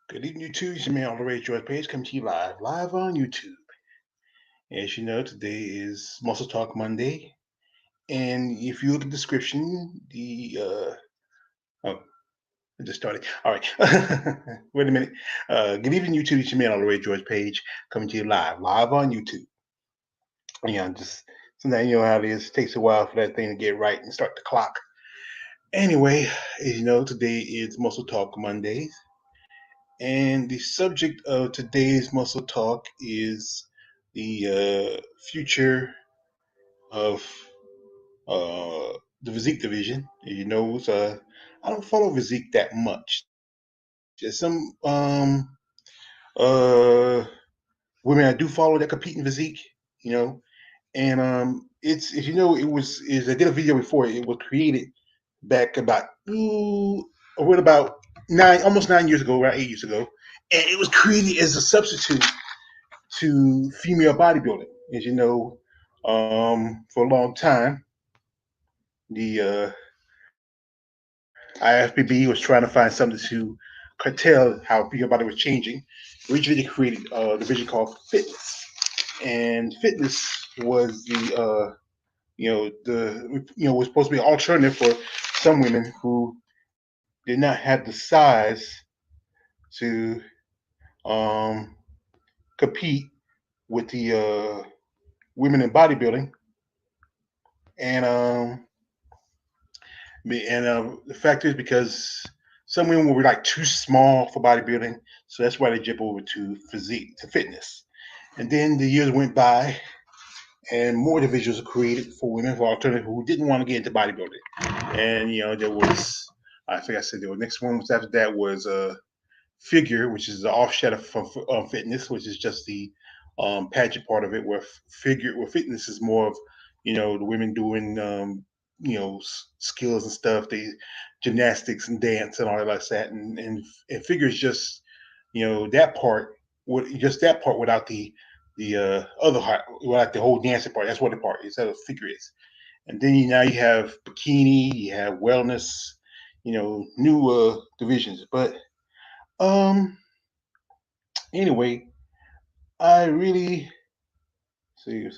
Good evening, YouTube. It's your man on the radio page coming to you live on YouTube. As you know, today is Muscle Talk Monday, and if you look at the description, oh, I just started. All right, wait a minute. Good evening, YouTube. It's your man on the radio page coming to you live on YouTube. Just sometimes you know how it is. It takes a while for that thing to get right and start the clock. Anyway, as you know, today is Muscle Talk Mondays. And the subject of today's Muscle Talk is the future of uh, the Physique division. You know, I don't follow Physique that much. There's some uh, women I do follow that compete in Physique, you know, and it's if you know it was is I did a video before it was created back about what about 9 almost 9 years ago, around 8 years ago, and it was created as a substitute to female bodybuilding. As you know, for a long time, the IFBB was trying to find something to curtail how female body was changing. Originally, they created a division called fitness, and fitness was the was supposed to be an alternative for some women who did not have the size to um, compete with the women in bodybuilding, and the fact is because some women were like too small for bodybuilding, so that's why they jump over to physique to fitness. And then the years went by, and more divisions were created for women for alternative who didn't want to get into bodybuilding. And there was, I think I said the next one was after that was figure, which is the offshadow from fitness, which is just the pageant part of it, where fitness is more of the women doing skills and stuff, they gymnastics and dance and all that like that, and figure is just that part, just that part without the other part, without the whole dancing part. That's what the part is. That a figure is. And then now you have bikini, you have wellness, new divisions. But um, anyway, I really see.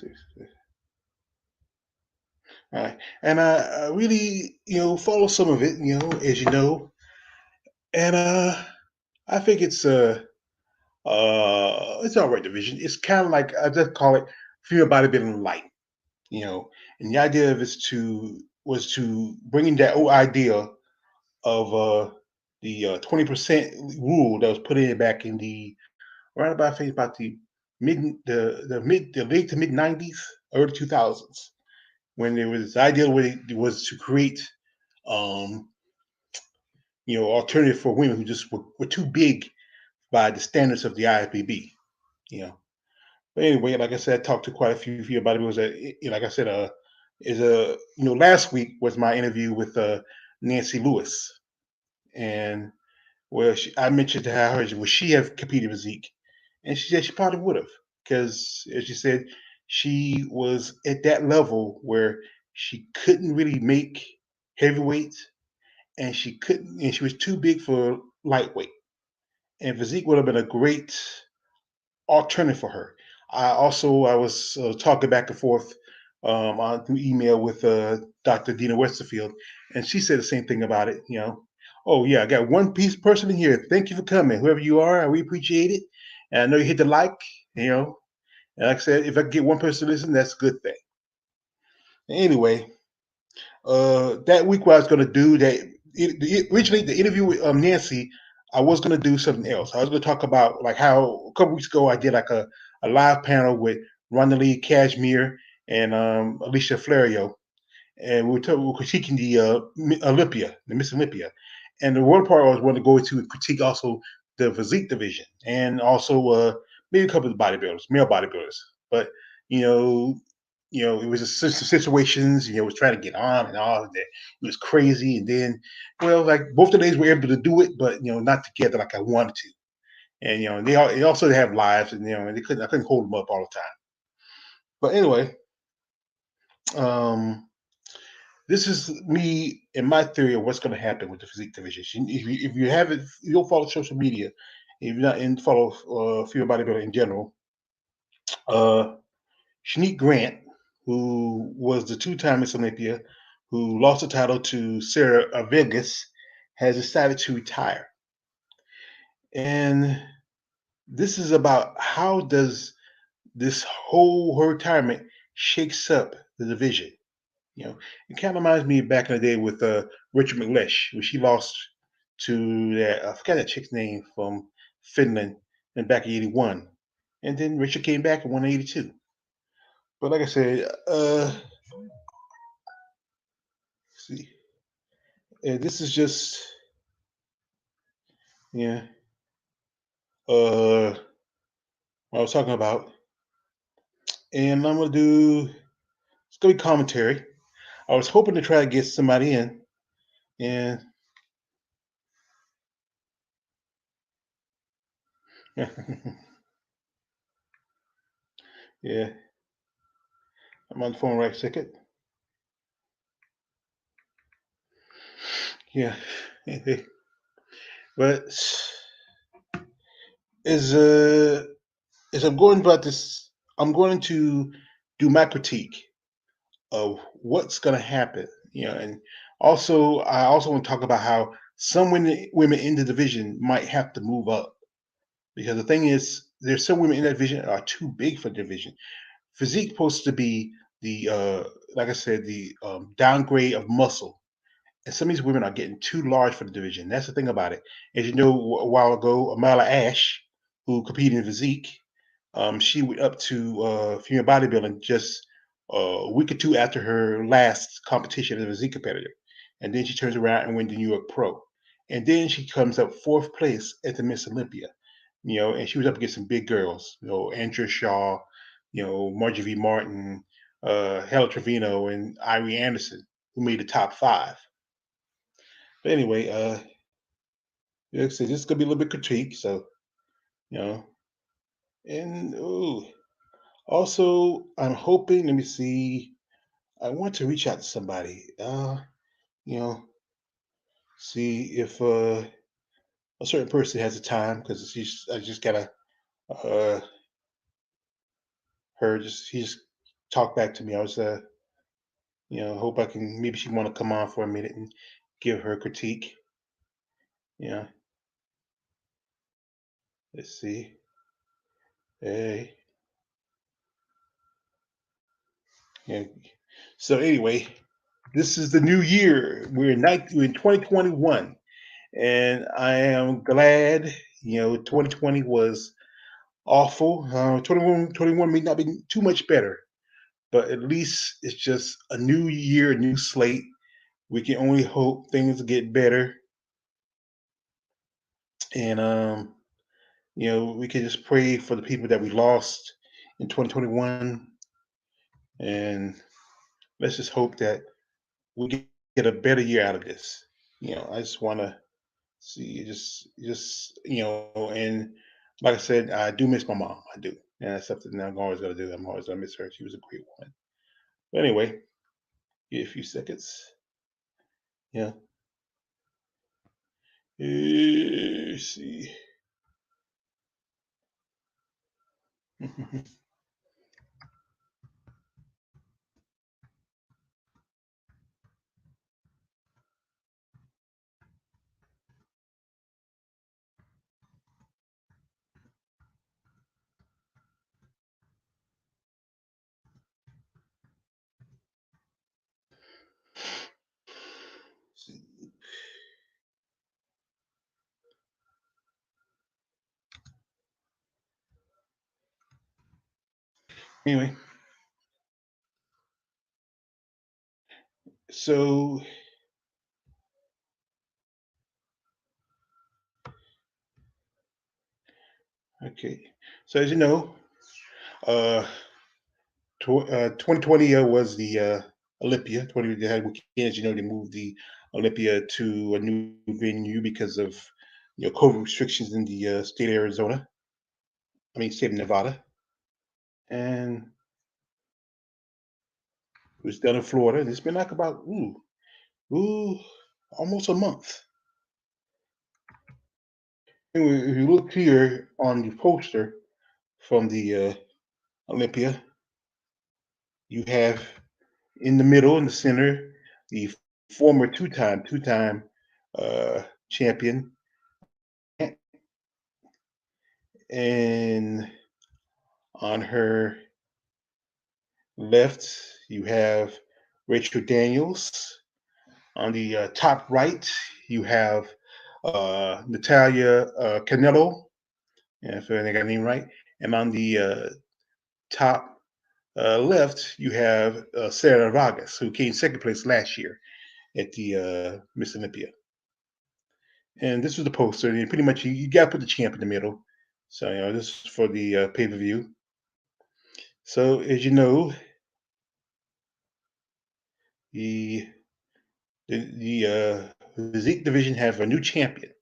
And I really, follow some of it, as you know, and I think it's all right division. It's kind of like I just call it female bodybuilding light, you know, and the idea of is to was to bring in that old idea of the 20% rule that was put in back in the right about I think about the late to mid '90s, early 2000s, when there was the idea was to create um, alternative for women who just were too big by the standards of the IFBB. You know. But anyway, like I said, I talked to quite a few people about it. It was like I said, is a last week was my interview with Nancy Lewis, and I mentioned to her would she have competed with Zeke, and she said she probably would have because, as she said, she was at that level where she couldn't really make heavyweights, and she was too big for lightweight, and physique would have been a great alternative for her. I was talking back and forth through email with Dr. Dina Westerfield, and she said the same thing about it. Oh yeah, I got one piece person in here. Thank you for coming, whoever you are. We appreciate it, and I know you hit the like. You know, and like I said, if I can get one person to listen, that's a good thing. Anyway, that week what I was going to do originally the interview with Nancy, I was going to do something else. I was going to talk about like how a couple weeks ago I did like a live panel with Ronda Lee Cashmere and Alicia Flario, and we were critiquing the Olympia, the Miss Olympia, and the one part I was going to go into critique also the physique division and also maybe a couple of bodybuilders, male bodybuilders, but you know it was just situations, it was trying to get on and all of that. It was crazy. And then, well, like both the days we were able to do it, but, not together like I wanted to. And, they also have lives and, I couldn't hold them up all the time. But anyway, um, this is me and my theory of what's going to happen with the physique division. If you have it, if you don't follow social media, If you're not in follow female bodybuilding in general, uh, Shanique Grant, who was the two-time Miss Olympia, who lost the title to Sarah Vegas, has decided to retire. And this is about how does this whole her retirement shakes up the division. You know, it kind of reminds me back in the day with Richard McLeish when she lost to that I forgot that chick's name from Finland in back in '81, and then Richard came back and won '82. But like I said, see, this is just yeah, what I was talking about, and I'm gonna do it's gonna be commentary. I was hoping to try to get somebody in, and yeah, I'm on the phone right second. Yeah, but as as I'm going about this, I'm going to do my critique of what's going to happen. You know, and also I also want to talk about how some women in the division might have to move up because the thing is, there's some women in that division that are too big for the division. Physique supposed to be the like I said, the downgrade of muscle. And some of these women are getting too large for the division. That's the thing about it. As you know, a while ago, Amala Ash, who competed in physique, she went up to female bodybuilding just a week or two after her last competition as a physique competitor. And then she turns around and wins the New York Pro. And then she comes up fourth place at the Miss Olympia. You know, and she was up against some big girls, you know, Andrea Shaw, you know, Margie V. Martin, Hella Trevino, and Irie Anderson, who made the top five. But anyway, like I said, this is gonna be a little bit critique, so you know. And ooh, also I'm hoping. Let me see. I want to reach out to somebody. You know, see if a certain person has the time because she's. I just gotta uh her just he just talk back to me. I was you know hope I can maybe she want to come on for a minute and give her critique. Yeah, let's see. Hey, yeah. So anyway, this is the new year. We're in 2021, and I am glad. You know, 2020 was awful. 21 may not be too much better, but at least it's just a new year, a new slate. We can only hope things get better, and you know, we can just pray for the people that we lost in 2021, and let's just hope that we get a better year out of this. You know, I just want to see, just you know, and like I said, I do miss my mom. I do, and that's something that I'm always gonna do. I'm always gonna miss her. She was a great woman. But anyway, give it a few seconds. Yeah. See. Anyway, so okay, so as you know, uh, 2020 was the Olympia. 20 they had weekend, as you know, they moved the Olympia to a new venue because of COVID restrictions in the state of Arizona. I mean, state of Nevada, and it was done in Florida. And it's been like about ooh, almost a month. Anyway, if you look here on the poster from the Olympia, you have in the middle, in the center, the former two-time champion, and on her left you have Rachel Daniels. On the top right, you have Natalia Canelo, yeah, if I got the name right. And on the top left, you have Sarah Vargas, who came second place last year at the Miss Olympia. And this was the poster. And pretty much, you got to put the champ in the middle. So, this is for the pay per view. So, as you know, the physique division have a new champion,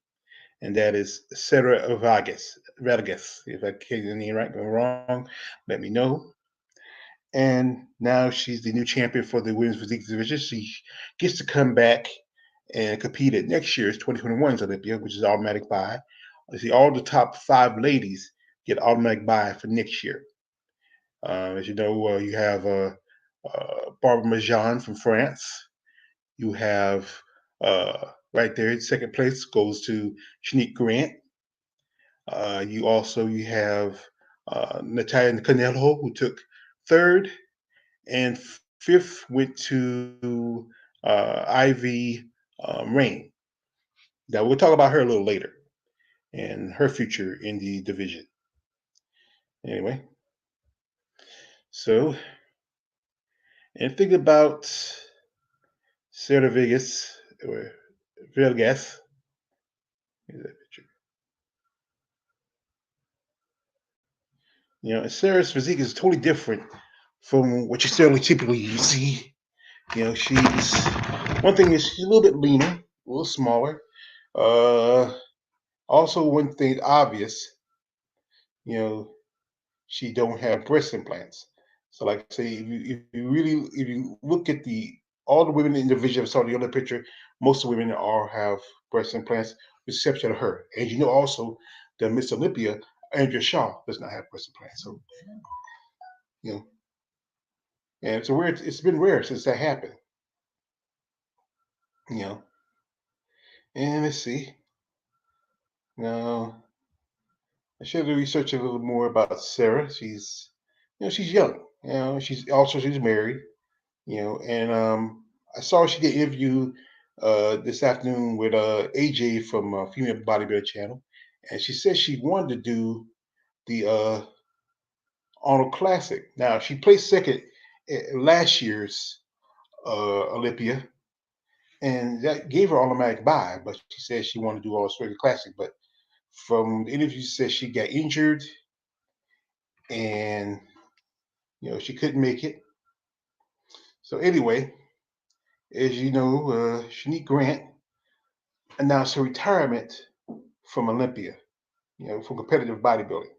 and that is Sarah Vargas. Vargas, if I get the name right or wrong, let me know. And now she's the new champion for the women's physique division. She gets to come back and compete at next year's 2021's Olympia, which is automatic buy. You see, all the top five ladies get automatic buy for next year. As you know, you have Barbara Majan from France. You have right there, second place goes to Shanique Grant. You have Natalia Canelo, who took third, and fifth went to Ivy Rain. Now we'll talk about her a little later and her future in the division. Anyway, so and think about Sarah Vegas or Vegas. Sarah's physique is totally different from what you certainly typically you see. She's one thing is she's a little bit leaner, a little smaller. Uh, Also, one thing obvious, you know, she don't have breast implants. So, like I say, if you look at the all the women in the division, I saw the other picture, most of the women all have breast implants, with the exception of her. And also that Miss Olympia, Andrea Shaw, does not have breast implants. So, you know, and it's been rare since that happened. You know, and let's see. Now, I should research a little more about Sarah. She's young. She's married. And I saw she did an interview this afternoon with AJ from Female Bodybuilder Channel, and she said she wanted to do the Arnold Classic. Now she placed second at last year's Olympia, and that gave her automatic bye. But she said she wanted to do Australia Classic. But from the interview, she said she got injured and she couldn't make it. So anyway, as you know, Shanique Grant announced her retirement from Olympia, from competitive bodybuilding.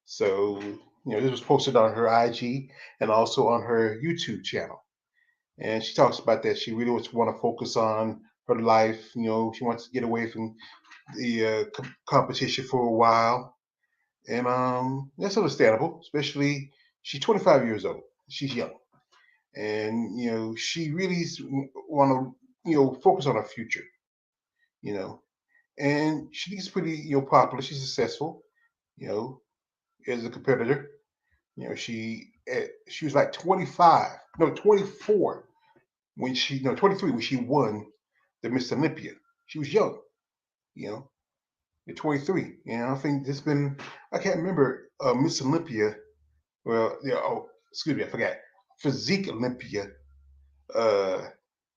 So, this was posted on her IG and also on her YouTube channel. And she talks about that she really wants to want to focus on her life. She wants to get away from the competition for a while. And that's understandable, especially she's 25 years old. She's young. And, she really want to, focus on her future, you know. And she's pretty, popular. She's successful, you know, as a competitor. She was like 25, no, 24 when she, no, 23 when she won the Miss Olympia. She was young, you know, at 23. And I think there's been, I can't remember Miss Olympia. Well, excuse me, I forgot. Physique Olympia. Uh,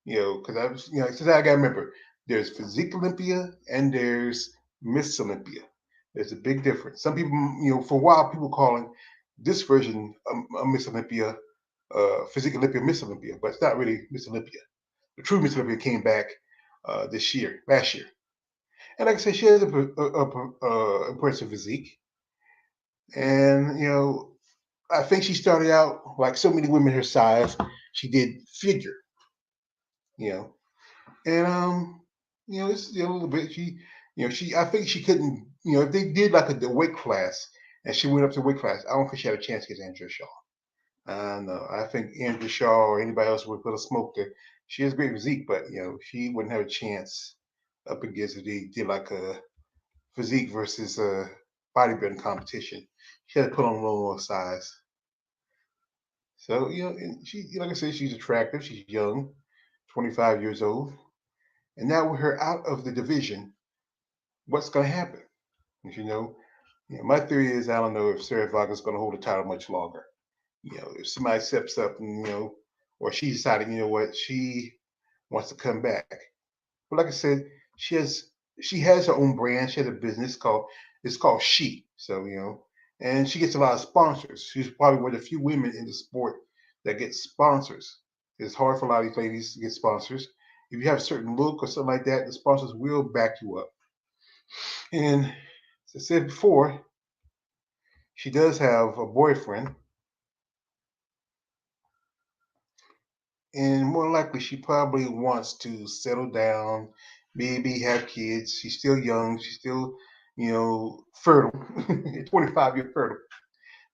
because I was, since I got to remember, there's Physique Olympia and there's Miss Olympia. There's a big difference. Some people, for a while, people calling this version of Miss Olympia, Physique Olympia, Miss Olympia, but it's not really Miss Olympia. The true Miss Olympia came back last year. And like I said, she has a impressive physique. And, I think she started out like so many women her size. She did figure, you know, and it's a little bit. I think she couldn't, if they did like the weight class and she went up to weight class, I don't think she had a chance against Andrea Shaw. No, I think Andrea Shaw or anybody else would put a smoke there. She has great physique, but she wouldn't have a chance up against if they did like a physique versus a bodybuilding competition. She had to put on a little more size. So and she, like I said, she's attractive. She's young, 25 years old, and now with her out of the division, what's going to happen? As my theory is I don't know if Sarah Wagner's going to hold the title much longer. If somebody steps up and or she decided, what, she wants to come back. But like I said, she has she has her own brand. She has a business called She. So and she gets a lot of sponsors. She's probably one of the few women in the sport that get sponsors. It's hard for a lot of these ladies to get sponsors. If you have a certain look or something like that, the sponsors will back you up. And as I said before, she does have a boyfriend, and more likely she probably wants to settle down, maybe have kids. She's still young. She's still, fertile, 25-year fertile.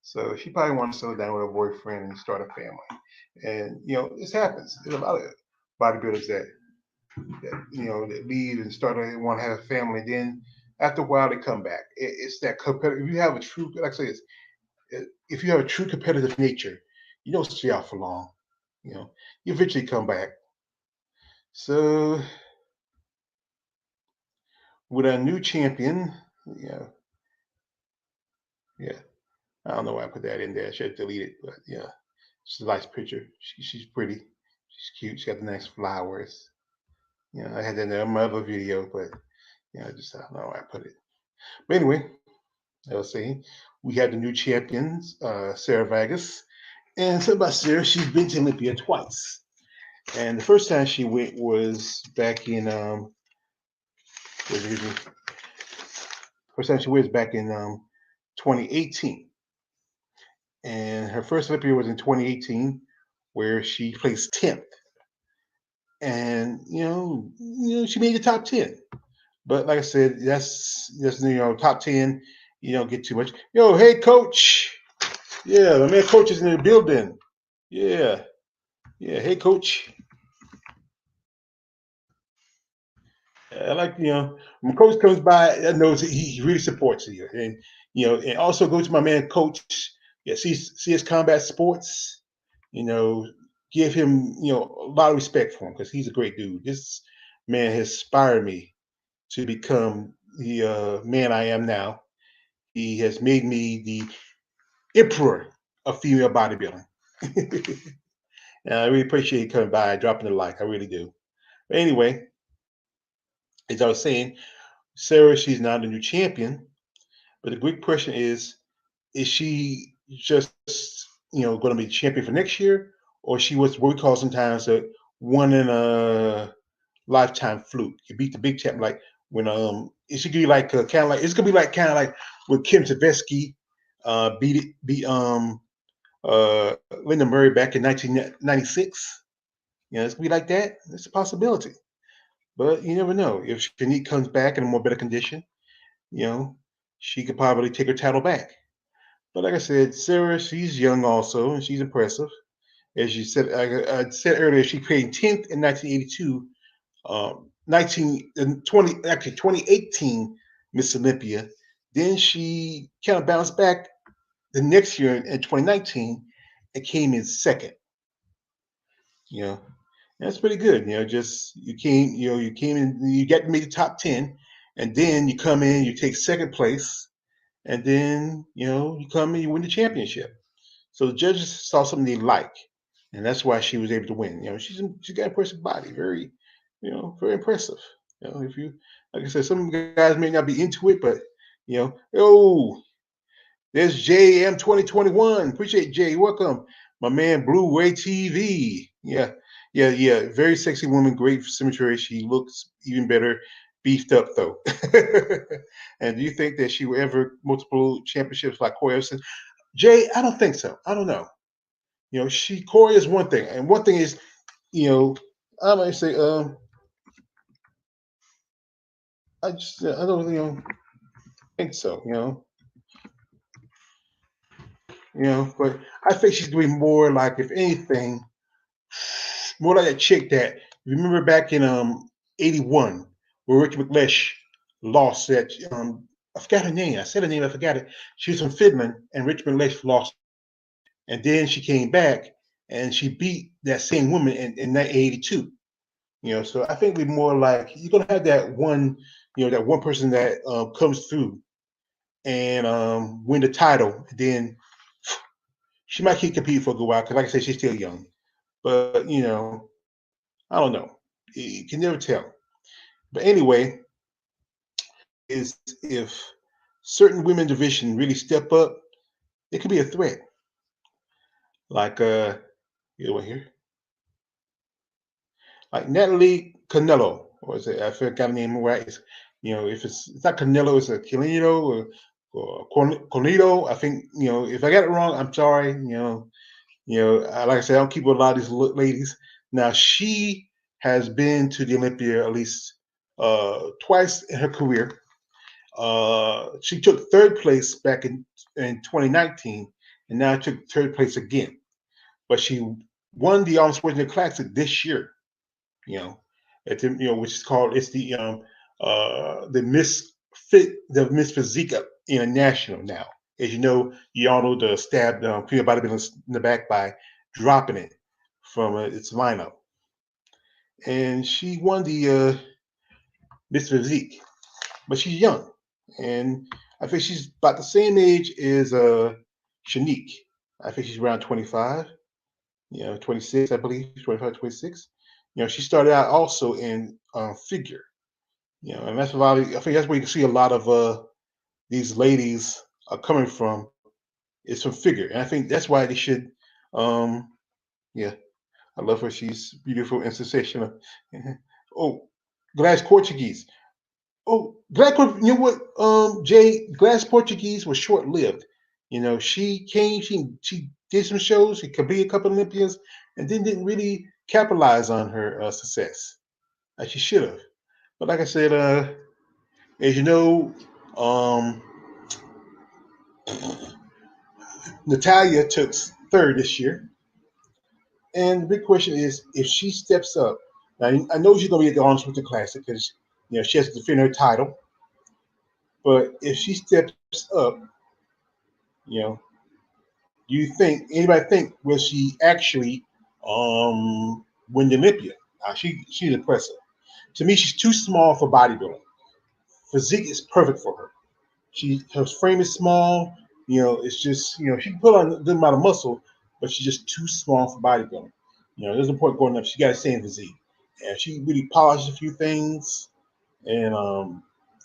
So she probably wants to settle down with her boyfriend and start a family. And this happens. There's a lot of bodybuilders that leave and start to want to have a family. Then after a while they come back. It's that competitive. If you have a true, like I say, if you have a true competitive nature, you don't stay out for long. You eventually come back. So with our new champion, yeah, yeah. I don't know why I put that in there. I should delete it, but yeah, it's a nice picture. She's pretty. She's cute. She got the nice flowers. I had that in my other video, but just I don't know why I put it. But anyway, I was saying we had the new champions, Sarah Vargas, and something about Sarah. She's been to Olympia twice, and the first time she went was back in first time she went was back in 2018. And her first Olympia was in 2018, where she placed 10th. And she made the top 10. But like I said, that's top 10. You don't get too much. Yo, hey coach. Yeah, my man coach is in the building. Yeah. Yeah. Hey coach. I like, when coach comes by, that knows he really supports you. And and also go to my man coach. Yeah, CS Combat Sports. You know, give him, a lot of respect for him because he's a great dude. This man has inspired me to become the man I am now. He has made me the emperor of female bodybuilding. And I really appreciate you coming by and dropping the like. I really do. But anyway, as I was saying, Sarah, she's now the new champion. But the big question is she just, going to be champion for next year? Or she was what we call sometimes a one in a lifetime fluke. You beat the big champ like when it should be like kind of like it's gonna be like kind of like with Kim Tversky beat Linda Murray back in 1996. It's gonna be like that. It's a possibility, but you never know. If Shanique comes back in a more better condition, you know, she could probably take her title back. But like I said, Sarah, she's young also, and she's impressive. As you said, I said earlier, she came 10th in 1982, 2018 Miss Olympia. Then she kind of bounced back the next year in 2019 and came in second. You know, that's pretty good. Just you came in, you get to make the top 10, and then you come in, you take second place, and then you come in, you win the championship. So the judges saw something they like, and that's why she was able to win. She's got an impressive body, very, very impressive. If you like I said, some guys may not be into it, but oh, there's JM 2021. Appreciate Jay. Welcome, my man. Blue Ray TV. Yeah, yeah, yeah. Very sexy woman, great symmetry. She looks even better beefed up though. And do you think that she will ever multiple championships like Corey Evans? Jay, I don't think so. I don't know. Corey is one thing, and one thing is, I might say, I don't, think so. But I think she's doing more like, if anything, more like that chick that remember back in '81 where Ricky McLeish lost that I forgot her name. I said her name, I forgot it. She was from Finland and Ricky McLeish lost, and then she came back and she beat that same woman in that '82. So I think we're more like you're gonna have that one, that one person that comes through and win the title. Then she might keep competing for a good while because, like I said, she's still young. But I don't know. You can never tell. But anyway, is if certain women division really step up, it could be a threat. Like here, like Natalie Canelo, or is it? I forgot the name right. If it's not Canelo, it's a Canelo or Cornito. I think if I got it wrong, I'm sorry. Like I said, I don't keep with a lot of these ladies. Now she has been to the Olympia at least twice in her career. She took third place back in 2019, and now took third place again. But she won the Arnold Schwarzenegger Classic this year. You know, which is called the Miss Physique International now. As you know, Arnold stabbed female bodybuilders in the back by dropping it from its lineup, and she won the Miss Physique, but she's young, and I think she's about the same age as Shanique. I think she's around 25, 26, I believe, 25, 26. She started out also in figure, and that's a lot of, I think that's where you can see a lot of these ladies are coming from is from figure. And I think that's why they should, um, yeah, I love her. She's beautiful and sensational. Oh, Glass Portuguese. Oh, you know what, Jay, Glass Portuguese was short lived. She came, she did some shows, she could be a couple Olympians, and then didn't really capitalize on her success like she should have. But like I said, as you know, um, Natalia took third this year, and the big question is if she steps up. Now I know she's going to be at the Arnold Schwarzenegger Classic because she has to defend her title. But if she steps up, you know, do you think anybody think will she actually win the Olympia? She's impressive. To me, she's too small for bodybuilding. Physique is perfect for her. Her frame is small. It's just she can put on a good amount of muscle, but she's just too small for bodybuilding. There's no point going up. She got to stay in physique, and she really polished a few things and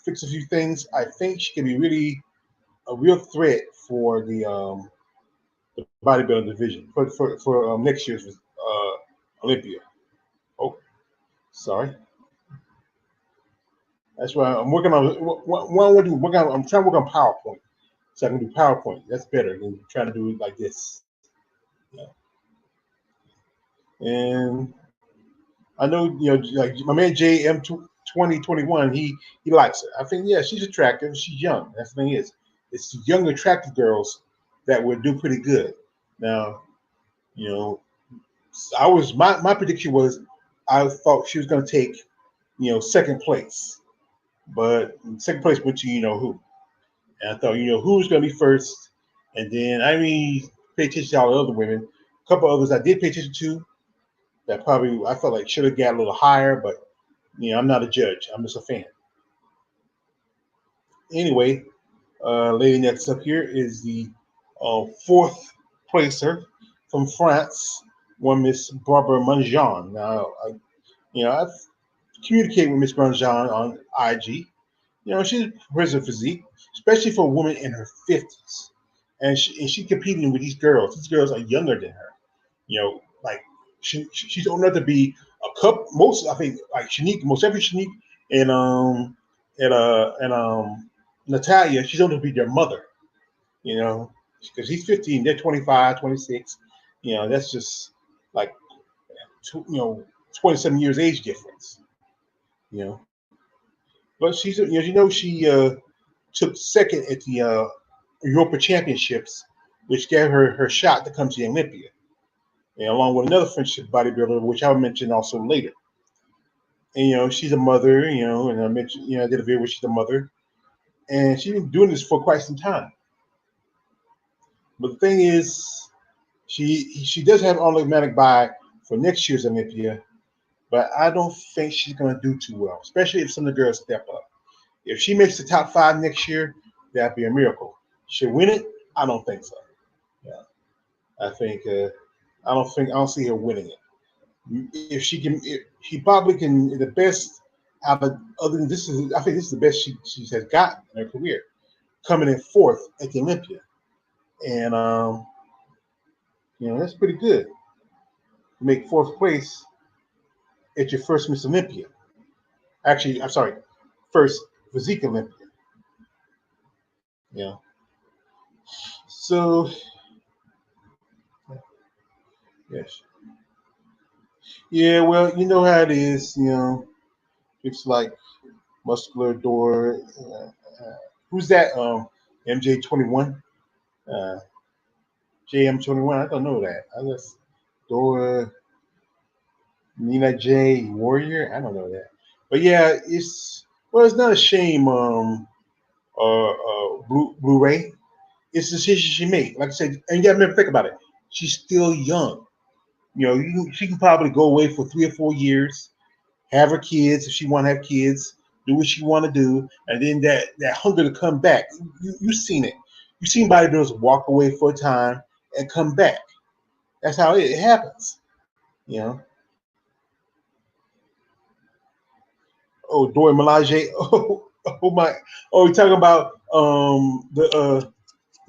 fix a few things. I think she can be really a real threat for the bodybuilding division for next year's Olympia. Oh, sorry. That's why I'm working on. I'm trying to work on PowerPoint, so I can do PowerPoint. That's better than trying to do it like this. Yeah. And I know like my man JM 2021. He likes her. I think she's attractive. She's young. That's the thing is, it's young attractive girls that would do pretty good. Now, you know, my prediction was I thought she was going to take second place, but second place went to who, and I thought who's going to be first, and then I mean pay attention to all the other women. A couple others I did pay attention to that probably I felt like should have got a little higher, but I'm not a judge. I'm just a fan. Anyway, lady next up here is the fourth placer from France, one Miss Barbara Manjan. Now, I've communicated with Miss Manjan on IG. She's a prison physique, especially for a woman in her 50s. And she's competing with these girls. These girls are younger than her. Like she's old enough to be a cup. Most I think like Shanique, most every Shanique and Natalia, she's old enough to be their mother. Because he's 15, they're 25, 26. That's just like 27 years age difference. You know, but she's she took second at the Europa Championships, which gave her her shot to come to the Olympia, and along with another French bodybuilder, which I'll mention also later. And she's a mother, and I mentioned, I did a video where she's a mother, and she's been doing this for quite some time. But the thing is, she does have automatic buy for next year's Olympia, but I don't think she's going to do too well, especially if some of the girls step up. If she makes the top five next year, that'd be a miracle. She'll win it? I don't think so. Yeah, I think I don't see her winning it. If she can, if she probably can. The best out of other than this is, I think this is the best she has gotten in her career, coming in fourth at the Olympia, and that's pretty good. To make fourth place at your first Miss Olympia. Actually, I'm sorry, first Physique Olympia. Yeah. So yes. Yeah. Well, you know how it is. It's like muscular door. Who's that? MJ21. Uh, JM21. I don't know that. I just door Nina J Warrior. I don't know that. But yeah, it's not a shame. Blu-ray. It's the decision she made. Like I said, and you got to remember, think about it. She's still young. She can probably go away for 3 or 4 years, have her kids if she want to have kids, do what she want to do, and then that hunger to come back. You've seen it. You've seen bodybuilders walk away for a time and come back. That's how it happens. You know. Oh, Dora Milaje. Oh my. Oh, you're talking about the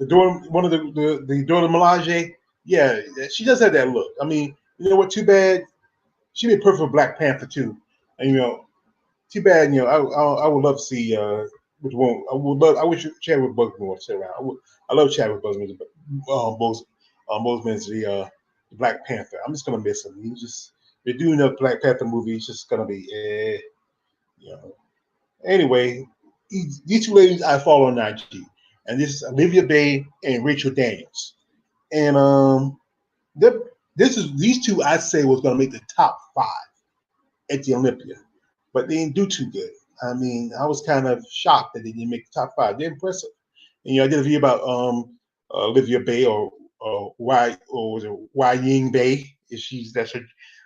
Dora, one of the Dora Milaje. Yeah, she does have that look. I mean, you know what? Too bad she'd be perfect for Black Panther too. And too bad. I would love to see which one. I would love. I wish Chadwick Boseman would sit around. I love Chadwick Boseman. Boseman's the Black Panther. I'm just gonna miss him. They're doing a Black Panther movie. It's just gonna be you know. Anyway, these two ladies I follow on IG, and this is Olivia Bay and Rachel Daniels, and these two I say was gonna make the top five at the Olympia, but they didn't do too good. I mean, I was kind of shocked that they didn't make the top five. They're impressive. And I did a video about Olivia Bay or was it Y Ying Bay? That's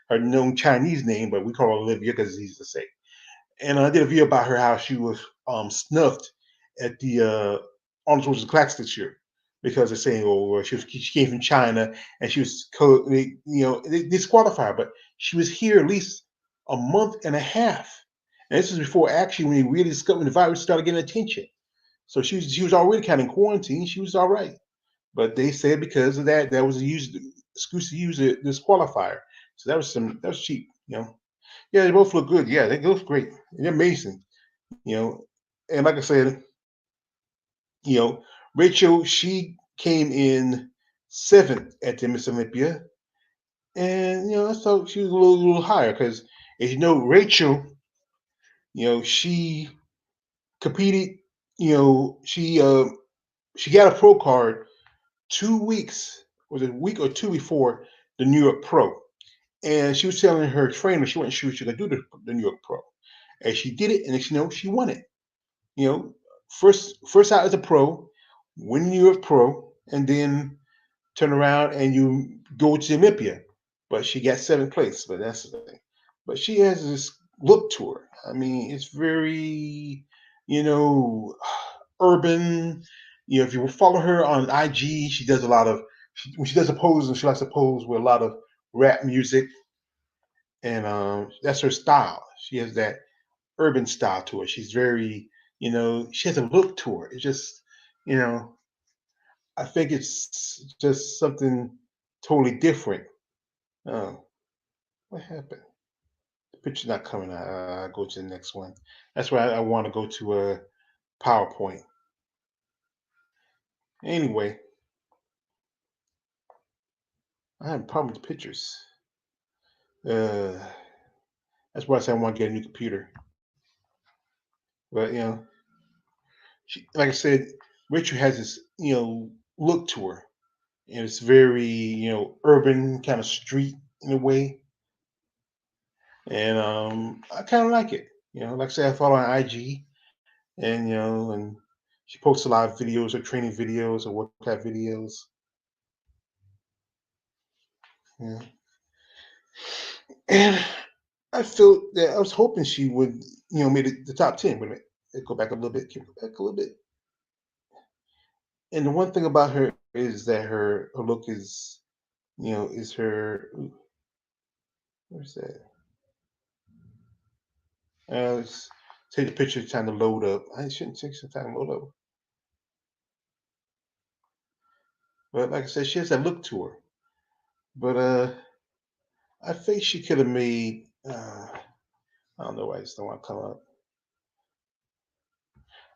her known Chinese name, but we call her Olivia because it's easy to say. And I did a video about her how she was snuffed at the Arnold Schwarzenegger Classic this year because they're saying, oh, well, she came from China and she was, they disqualified her, but she was here at least a month and a half. And this is before actually when they really discovered when the virus started getting attention. So she was already kind of in quarantine. She was all right, but they said because of that, that was a excuse to use a disqualifier. So that was cheap. Yeah, they both look good. Yeah, they look great. They're amazing. And like I said, you know, Rachel, she came in seventh at the Miss Olympia, and I thought she was a little higher because, as you know, Rachel, she competed. She got a pro card 2 weeks, was it a week or two before the New York Pro, and she was telling her trainer she wasn't sure she could do the New York Pro, and she did it, and she won it. You know, first out as a pro, win New York Pro, and then turn around and you go to Olympia. But she got seventh place. But that's the thing. But she has this look to her. I mean, it's very, you know, urban. If you follow her on IG, she does a lot of when she does a pose, and she likes to pose with a lot of rap music, and that's her style. She has that urban style to her. She's very, she has a look to her. It's just, you know, I think it's just something totally different. Oh, what happened? The picture's not coming out. I'll go to the next one. That's why I want to go to a PowerPoint. Anyway, I have a problem with the pictures. Uh, that's why I said I want to get a new computer. But like I said, Rachel has this look to her, and it's very urban, kind of street in a way, and I kind of like it. Like I said, I follow her on IG, and and she posts a lot of videos or training videos or workout videos. Yeah. And I feel that I was hoping she would, make it the top 10. Wait a minute. Let's go back a little bit. Can we go back a little bit? And the one thing about her is that her look is, is her. Ooh, where's that? Let's take the picture trying to load up. I shouldn't take some time to load up. But like I said, she has that look to her. But I think she could have made. I don't know why I just don't want to come up.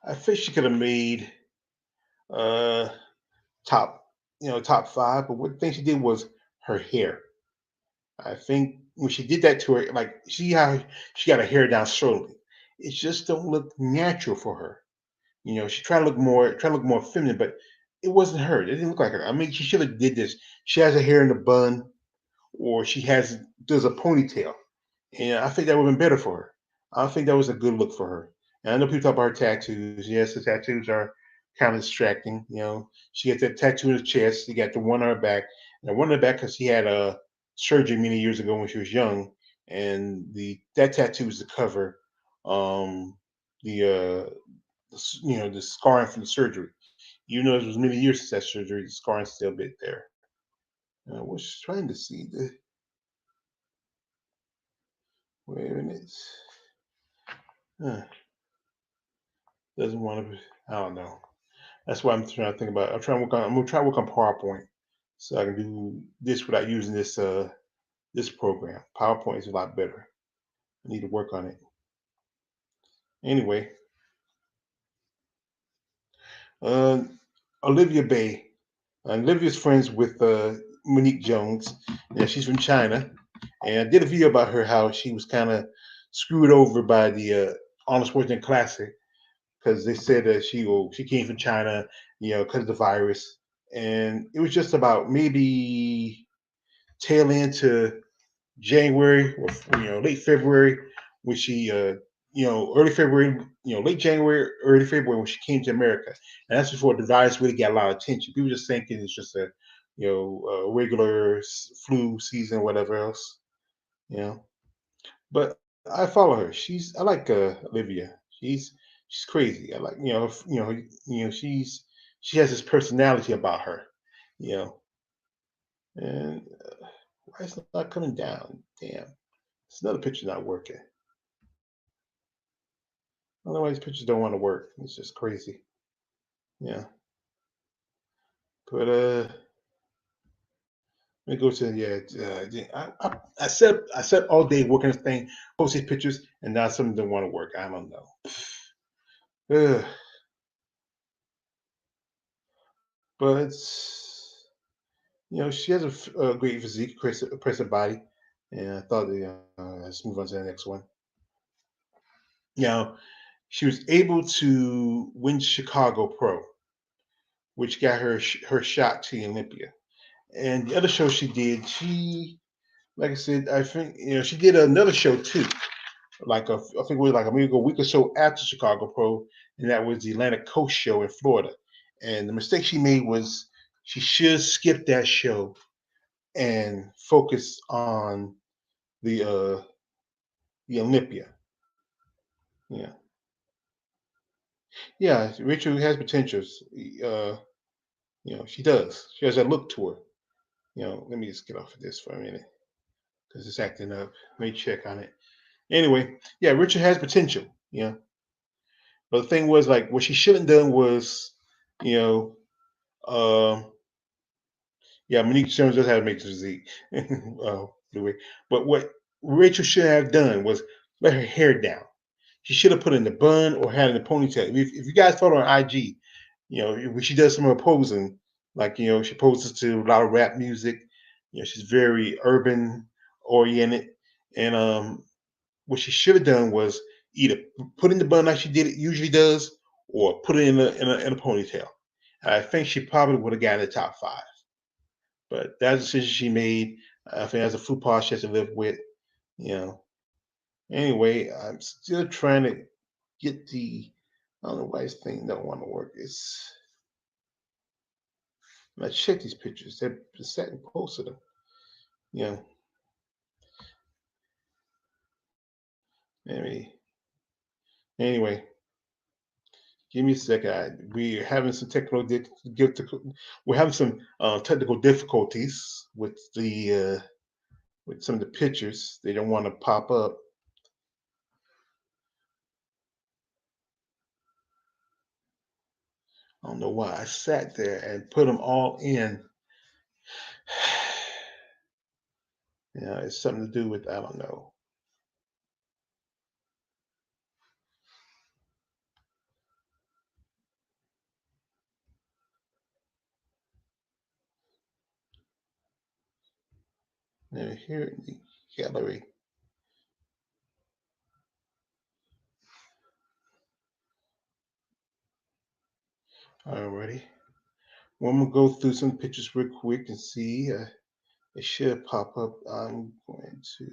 I think she could have made uh top, top five. But one thing she did was her hair. I think when she did that to her, like see how she got her hair down slowly. It just don't look natural for her. She tried to look more feminine, but it wasn't her. It didn't look like her. I mean, she should have did this. She has her hair in a bun, or she has does a ponytail. And I think that would have been better for her. I think that was a good look for her. And I know people talk about her tattoos. Yes, the tattoos are kind of distracting. She gets that tattoo in the chest. She got the one on her back. And the one on her back because she had a surgery many years ago when she was young. And that tattoo is to cover um, the scarring from the surgery. Even though it was many years since that surgery, the scarring's still a bit there. I was trying to see the. Wait a minute. Huh, doesn't want to. I don't know. That's what I'm trying to think about. I'm gonna try to work on PowerPoint so I can do this without using this program. PowerPoint is a lot better. I need to work on it. Anyway, uh, Olivia Bay. Olivia's friends with Monique Jones. Yeah, she's from China, and I did a video about her how she was kind of screwed over by the Arnold Schwarzenegger Classic because they said that she came from China, because of the virus, and it was just about maybe tail end to January or late February when she early February, late January, early February when she came to America, and that's before the virus really got a lot of attention. People just thinking it's just a regular flu season, or whatever else, you know. But I follow her. I like Olivia. She's crazy. I like she has this personality about her, you know. And why is it not coming down? Damn. It's another picture not working. I don't know why these pictures don't want to work. It's just crazy. Yeah. But let me go to yeah. I set all day working this thing, post these pictures, and now something don't want to work. I don't know. Ugh. But she has a great physique, impressive body, and I thought, let's move on to the next one. Now, she was able to win Chicago Pro, which got her shot to Olympia. And the other show she did, like I said, I think she did another show too. I think it was like a week or so after Chicago Pro, and that was the Atlantic Coast show in Florida. And the mistake she made was she should skip that show and focus on the Olympia. Yeah, yeah. Rachel has potentials. She does. She has that look to her. Let me just get off of this for a minute because it's acting up. Let me check on it. Anyway, yeah, Richard has potential. But the thing was, like, what she shouldn't done was, you know, um, yeah, Monique Jones does have a major physique. Anyway, but what Rachel should have done was let her hair down. She should have put it in the bun or had it in a ponytail. If you guys follow her on IG, when she does some of her posing, like she poses to a lot of rap music. She's very urban oriented, and what she should have done was either put in the bun like she did it usually does, or put it in a ponytail. And I think she probably would have gotten the top five. But that decision she made, I think that's a faux pas she has to live with. You know. Anyway, I'm still trying to get the. I don't know why this thing don't want to work. It's. Let's check these pictures. They're set and posted them. You know. Maybe. Anyway, give me a second. We're having some we're having some technical difficulties with some of the pictures. They don't want to pop up. I don't know why I sat there and put them all in. Yeah, it's something to do with I don't know. Now here in the gallery. Alrighty. Well, I'm gonna go through some pictures real quick and see. It should pop up. I'm going to.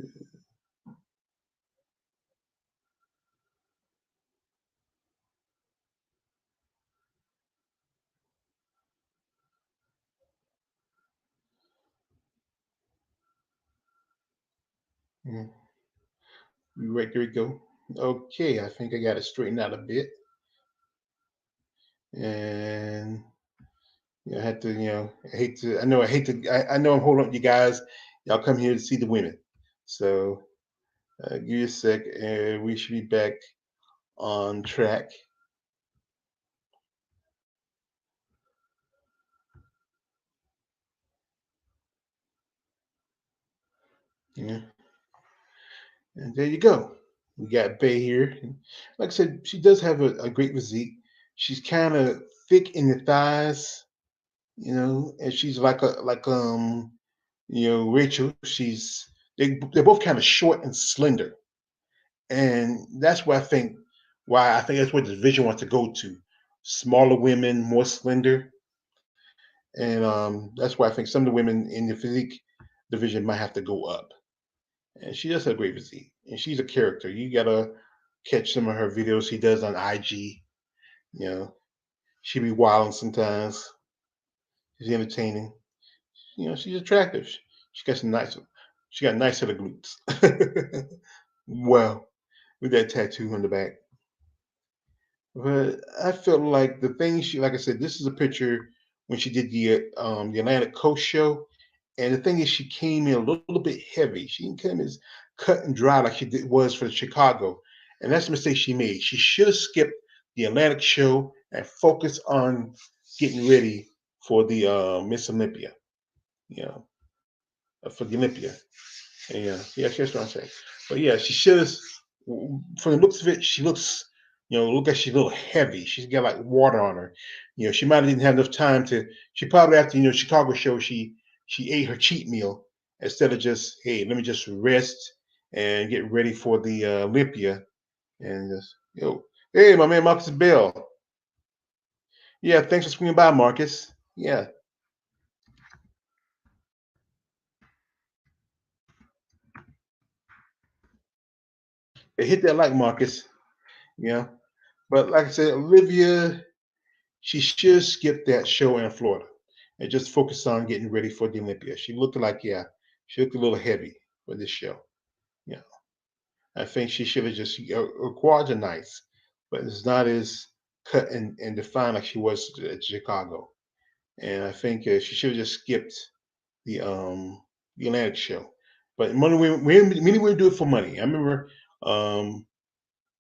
Yeah, right, there we go. Okay, I think I got it straightened out a bit, and I had to, I hate to. I hate to. I know I'm holding up you guys. Y'all come here to see the women, so give me a sec, and we should be back on track. Yeah, and there you go. We got Bay here. Like I said, she does have a great physique. She's kind of thick in the thighs, and she's Rachel. They're both kind of short and slender, and that's why I think that's what the division wants to go to, smaller women, more slender, and that's why I think some of the women in the physique division might have to go up. And she does have a great physique, and she's a character. You gotta catch some of her videos she does on IG. You know, she be wilding sometimes. She's entertaining. She's attractive. She got some nice. She got nice set of glutes. Well, with that tattoo on the back. But I felt like the thing like I said, this is a picture when she did the Atlantic Coast show, and the thing is, she came in a little bit heavy. She didn't come as cut and dry like was for Chicago, and that's the mistake she made. She should have skipped the Atlantic show and focused on getting ready for the Miss Olympia. You know, for the Olympia. Yeah, yeah, that's what I'm saying. But yeah, she should have. From the looks of it, she looks, look like she's a little heavy. She's got like water on her. She might have didn't have enough time to. She probably after Chicago show, she ate her cheat meal instead of just hey, let me just rest and get ready for the Olympia and just hey, my man Marcus Bell. Yeah, thanks for swinging by, Marcus. Yeah, they hit that like Marcus. Yeah, but like I said, Olivia. She should skip that show in Florida and just focus on getting ready for the Olympia. She looked like, yeah, she looked a little heavy for this show. Yeah, I think she should have just, her quads are nice, but it's not as cut and defined like she was at Chicago. And I think she should have just skipped the um the Atlantic show. But many women do it for money. I remember um,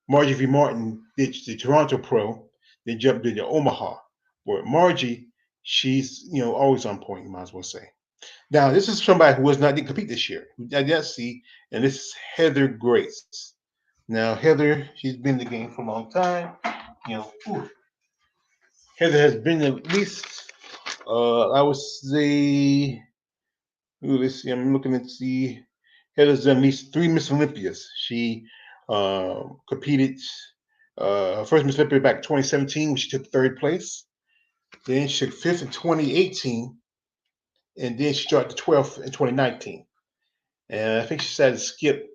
Margie V. Martin did the Toronto Pro, then jumped into Omaha. Where Margie, she's always on point. You might as well say. Now this is somebody who was not didn't compete this year. I did see, and this is Heather Grace. Now Heather, she's been in the game for a long time. Heather has been at least, I would say, let's see. I'm looking at see. Heather's done at least three Miss Olympias. She competed. Her first Miss Olympia back in 2017 when she took third place. Then she took fifth in 2018, and then she started the 12th in 2019. And I think she decided to skip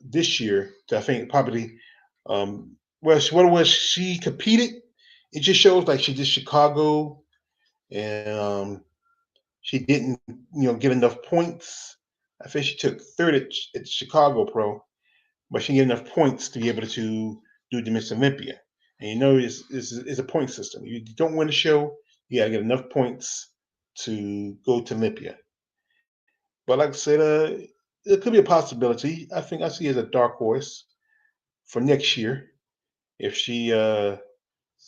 this year. To, I think probably, well, what it was she competed. It just shows like she did Chicago, and she didn't, get enough points. I think she took third at Chicago Pro, but she didn't get enough points to be able to do the Miss Olympia. And it's a point system. You don't win the show, you gotta get enough points to go to Olympia. But like I said, it could be a possibility. I think I see it as a dark horse for next year if she,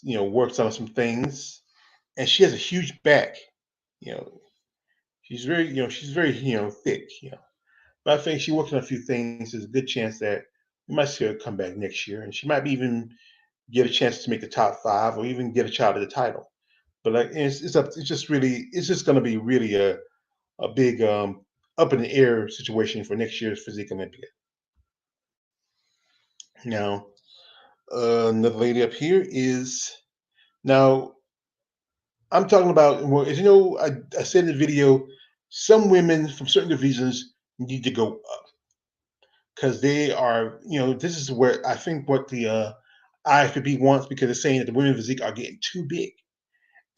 works on some things. And she has a huge back. You know, she's very, thick. But I think she works on a few things. There's a good chance that we might see her come back next year, and she might even get a chance to make the top five, or even get a shot at the title. But like, it's up. It's just going to be really a big up in the air situation for next year's Physique Olympia. Now, another lady up here is now. I'm talking about, well, as you know, I said in the video, some women from certain divisions need to go up because they are, this is where I think what the IFBB wants, because they're saying that the women physique are getting too big.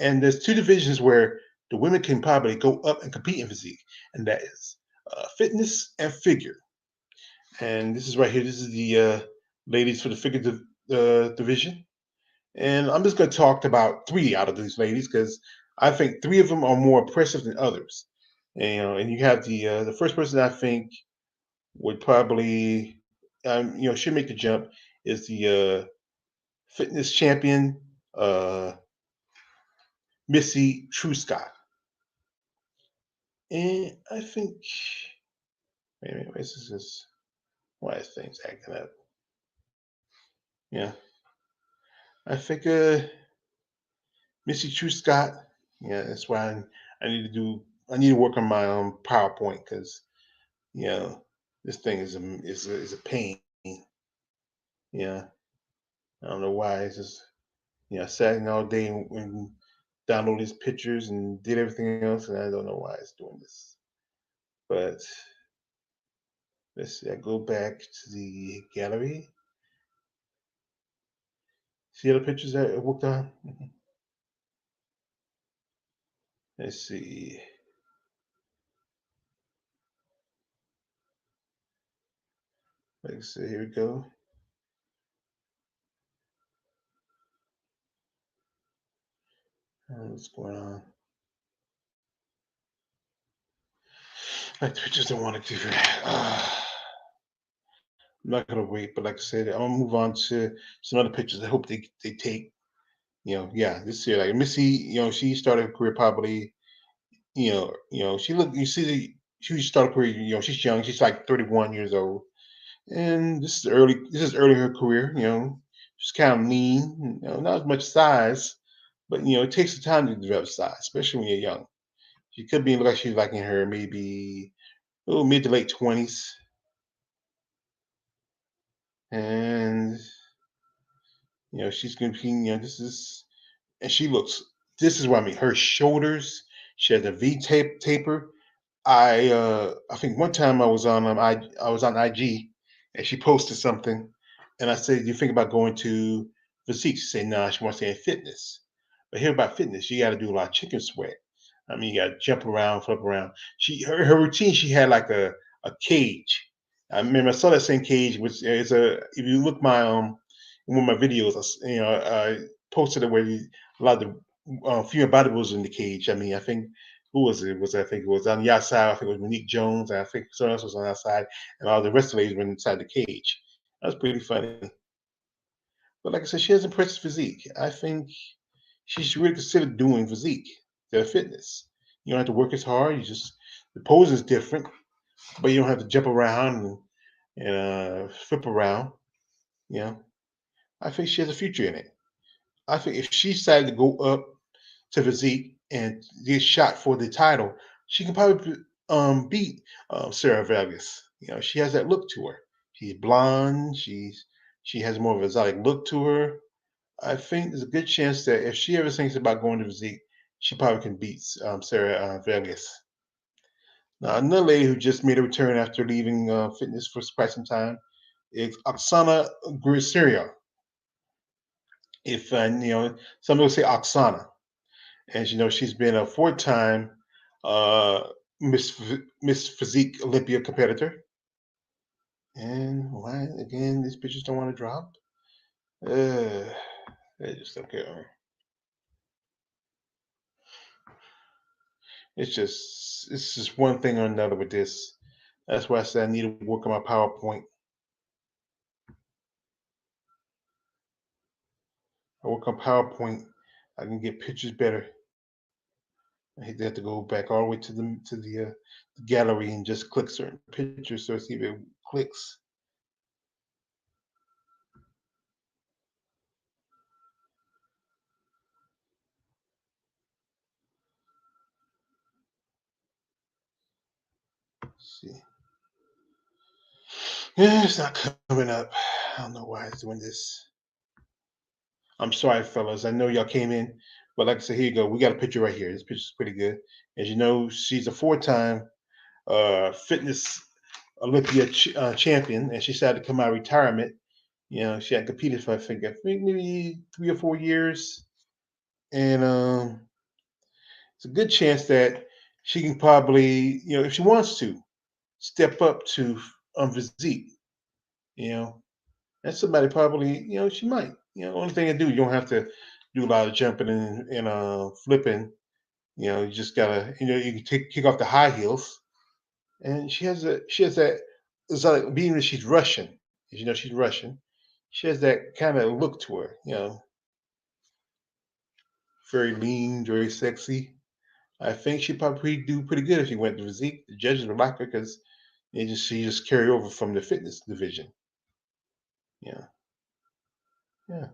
And there's two divisions where the women can probably go up and compete in physique, and that is fitness and figure. And this is right here. This is the ladies for the figure division. And I'm just going to talk about three out of these ladies because I think three of them are more impressive than others. And, and you have the first person I think would probably, should make the jump is the fitness champion, uh, Missy True Scott. And I think, wait a minute, this is just why is things acting up? Yeah, I think Missy True Scott. Yeah, that's why I need to do. I need to work on my PowerPoint because you know this thing is a pain. Yeah, I don't know why. It's just I sat in all day and downloaded these pictures and did everything else, and I don't know why it's doing this. But let's see. I go back to the gallery. See other pictures that I worked on. Let's see. Let's see. Here we go. What's going on? Like the pictures don't want to do that. I'm not gonna wait, but like I said, I'm gonna move on to some other pictures. I hope they take. Yeah, this year, like Missy, she started her career probably, she look. You see, she started her career. She's young. She's like 31 years old, and this is early. This is early in her career. She's kind of lean. Not as much size, but it takes the time to develop size, especially when you're young. She could be like she's like in her maybe mid to late 20s, and she's gonna be. This is and she looks. This is what I mean. Her shoulders. She has a V taper. I think one time I was on IG and she posted something, and I said, "Do you think about going to physique?" She said, "No, she wants to stay in fitness." But here about fitness, you got to do a lot of chicken sweat. I mean, you got to jump around, flip around. Her routine. She had like a cage. I remember I saw that same cage, which is a. If you look my in one of my videos, I posted it where a lot of the female bodybuilders in the cage. I mean, I think who was it? I think it was on the outside. I think it was Monique Jones. And I think someone else was on the outside, and all the rest of the ladies were inside the cage. That was pretty funny. But like I said, she has impressive physique. I think she should really consider doing physique, their fitness. You don't have to work as hard. You just the pose is different, but you don't have to jump around and flip around. You know, I think she has a future in it. I think if she decided to go up to physique and get shot for the title, she can probably beat Sarah Vegas. She has that look to her. She's blonde. She has more of a exotic look to her. I think there's a good chance that if she ever thinks about going to Physique, she probably can beat Sarah Vegas. Now, another lady who just made a return after leaving fitness for quite some time is Oksana Grisaria. If some people say Oksana, and she's been a four-time uh, Miss Physique Olympia competitor. And why again? These pictures don't want to drop. Uh, they just don't care. It's just one thing or another with this. That's why I said I need to work on my PowerPoint. I work on PowerPoint. I can get pictures better. I hate to have to go back all the way to the gallery and just click certain pictures so see if it clicks. Let's see. Yeah, it's not coming up. I don't know why it's doing this. I'm sorry, fellas. I know y'all came in, but like I said, here you go. We got a picture right here. This picture's pretty good. As you know, she's a four-time fitness Olympia champion, and she decided to come out of retirement. She had competed for I think maybe 3 or 4 years, and it's a good chance that she can probably, if she wants to, step up to physique. You know, that's somebody probably, she might. Only thing to do, you don't have to do a lot of jumping and flipping. You just gotta, you can kick off the high heels, and she has that. It's like being that she's Russian. As you know, she's Russian. She has that kind of look to her. Very lean, very sexy. I think she'd probably do pretty good if she went to physique. The judges would like her because she just carry over from the fitness division. Yeah, yeah.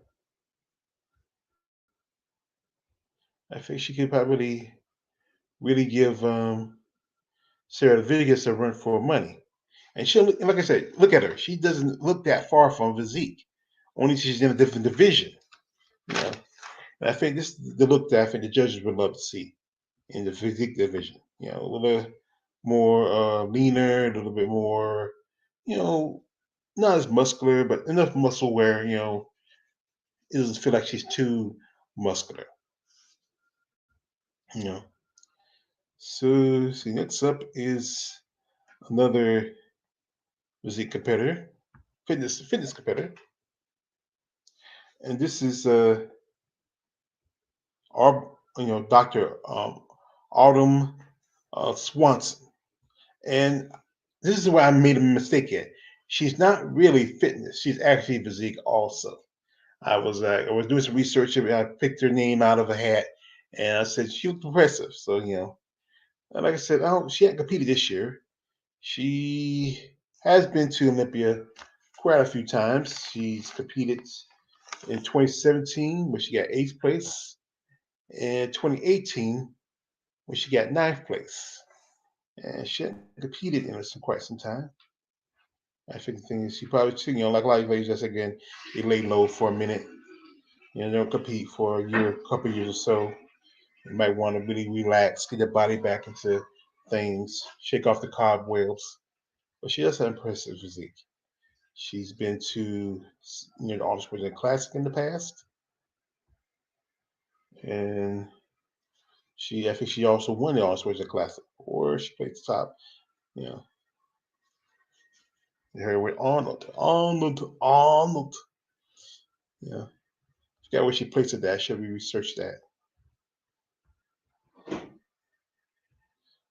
I think she could probably really give Sarah Vegas a run for her money. And like I said, look at her. She doesn't look that far from physique. Only she's in a different division. You know, and I think this is the look that I think the judges would love to see in the physique division. A little more leaner, a little bit more, you know, not as muscular, but enough muscle where it doesn't feel like she's too muscular. You know. So see, next up is another physique competitor, fitness competitor, and this is our Doctor Autumn Swanson, and this is where I made a mistake at. She's not really fitness; she's actually physique also. I was doing some research and I picked her name out of a hat, and I said she looked impressive. So and like I said, she hadn't competed this year. She has been to Olympia quite a few times. She's competed in 2017 where she got eighth place, and 2018 when she got ninth place. And she hadn't competed in quite some time. I think the thing is she probably too, like a lot of ladies, just again, they lay low for a minute. Don't compete for a year, couple years or so. You might want to really relax, get your body back into things, shake off the cobwebs. But she does have impressive physique. She's been to the Arnold Schwarzenegger Classic in the past, and I think she also won the Arnold Schwarzenegger Classic, or she played the top. You know, her with Arnold. Yeah, forgot where she placed it at. Should we research that?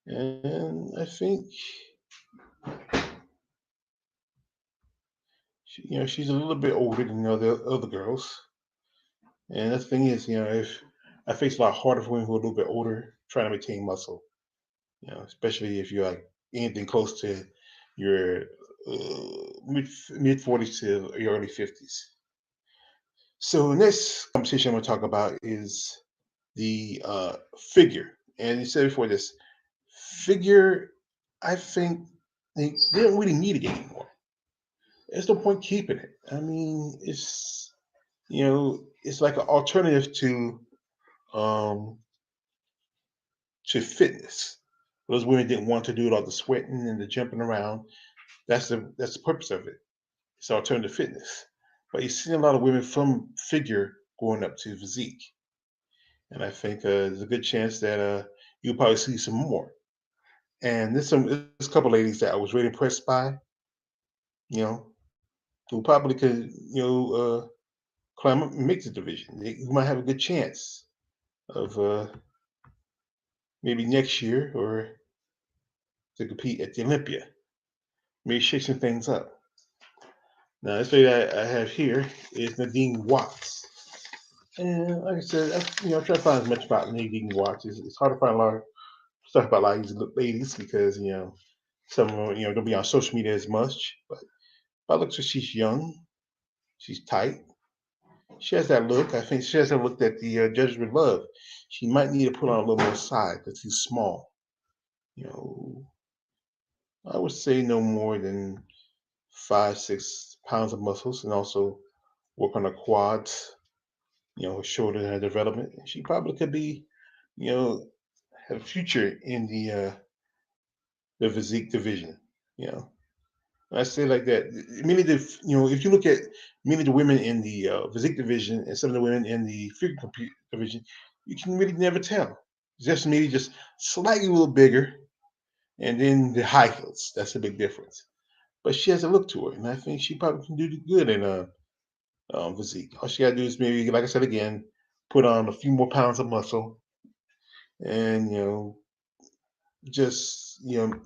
And I think she's a little bit older than the other girls. And the thing is, if I face a lot harder for women who are a little bit older trying to maintain muscle. Especially if you're like anything close to your mid 40s to your early 50s. So the next competition I'm going to talk about is the figure. And you said before this figure, I think they don't really need it anymore. there's no point keeping it. I mean, it's like an alternative um to fitness. Those women didn't want to do all the sweating and the jumping around. That's the purpose of it. It's alternative fitness. But you see a lot of women from figure going up to physique, and I think there's a good chance that you'll probably see some more. And there's a couple ladies that I was really impressed by. You know, who probably could climb up and make the division. You might have a good chance of maybe next year or to compete at the Olympia. Maybe shake some things up. Now, this lady I have here is Nadine Watts. And like I said, I try to find as much about Nadine Watts. It's hard to find a lot of stuff about a lot of these ladies because, some of them, don't be on social media as much. But by looks like she's young, she's tight. She has that look. I think she has that look that the judges would love. She might need to put on a little more size because she's small. You know, I would say no more than 5, 6 pounds of muscles, and also work on her quads. Her shoulder and her development. She probably could be, you know, have a future in the physique division. You know, I say like that. Many of the, if you look at many of the women in the physique division and some of the women in the figure compete division, you can really never tell. Just maybe just slightly a little bigger, and then the high heels. That's a big difference. But she has a look to her, and I think she probably can do good in physique. All she got to do is maybe, like I said again, put on a few more pounds of muscle, and just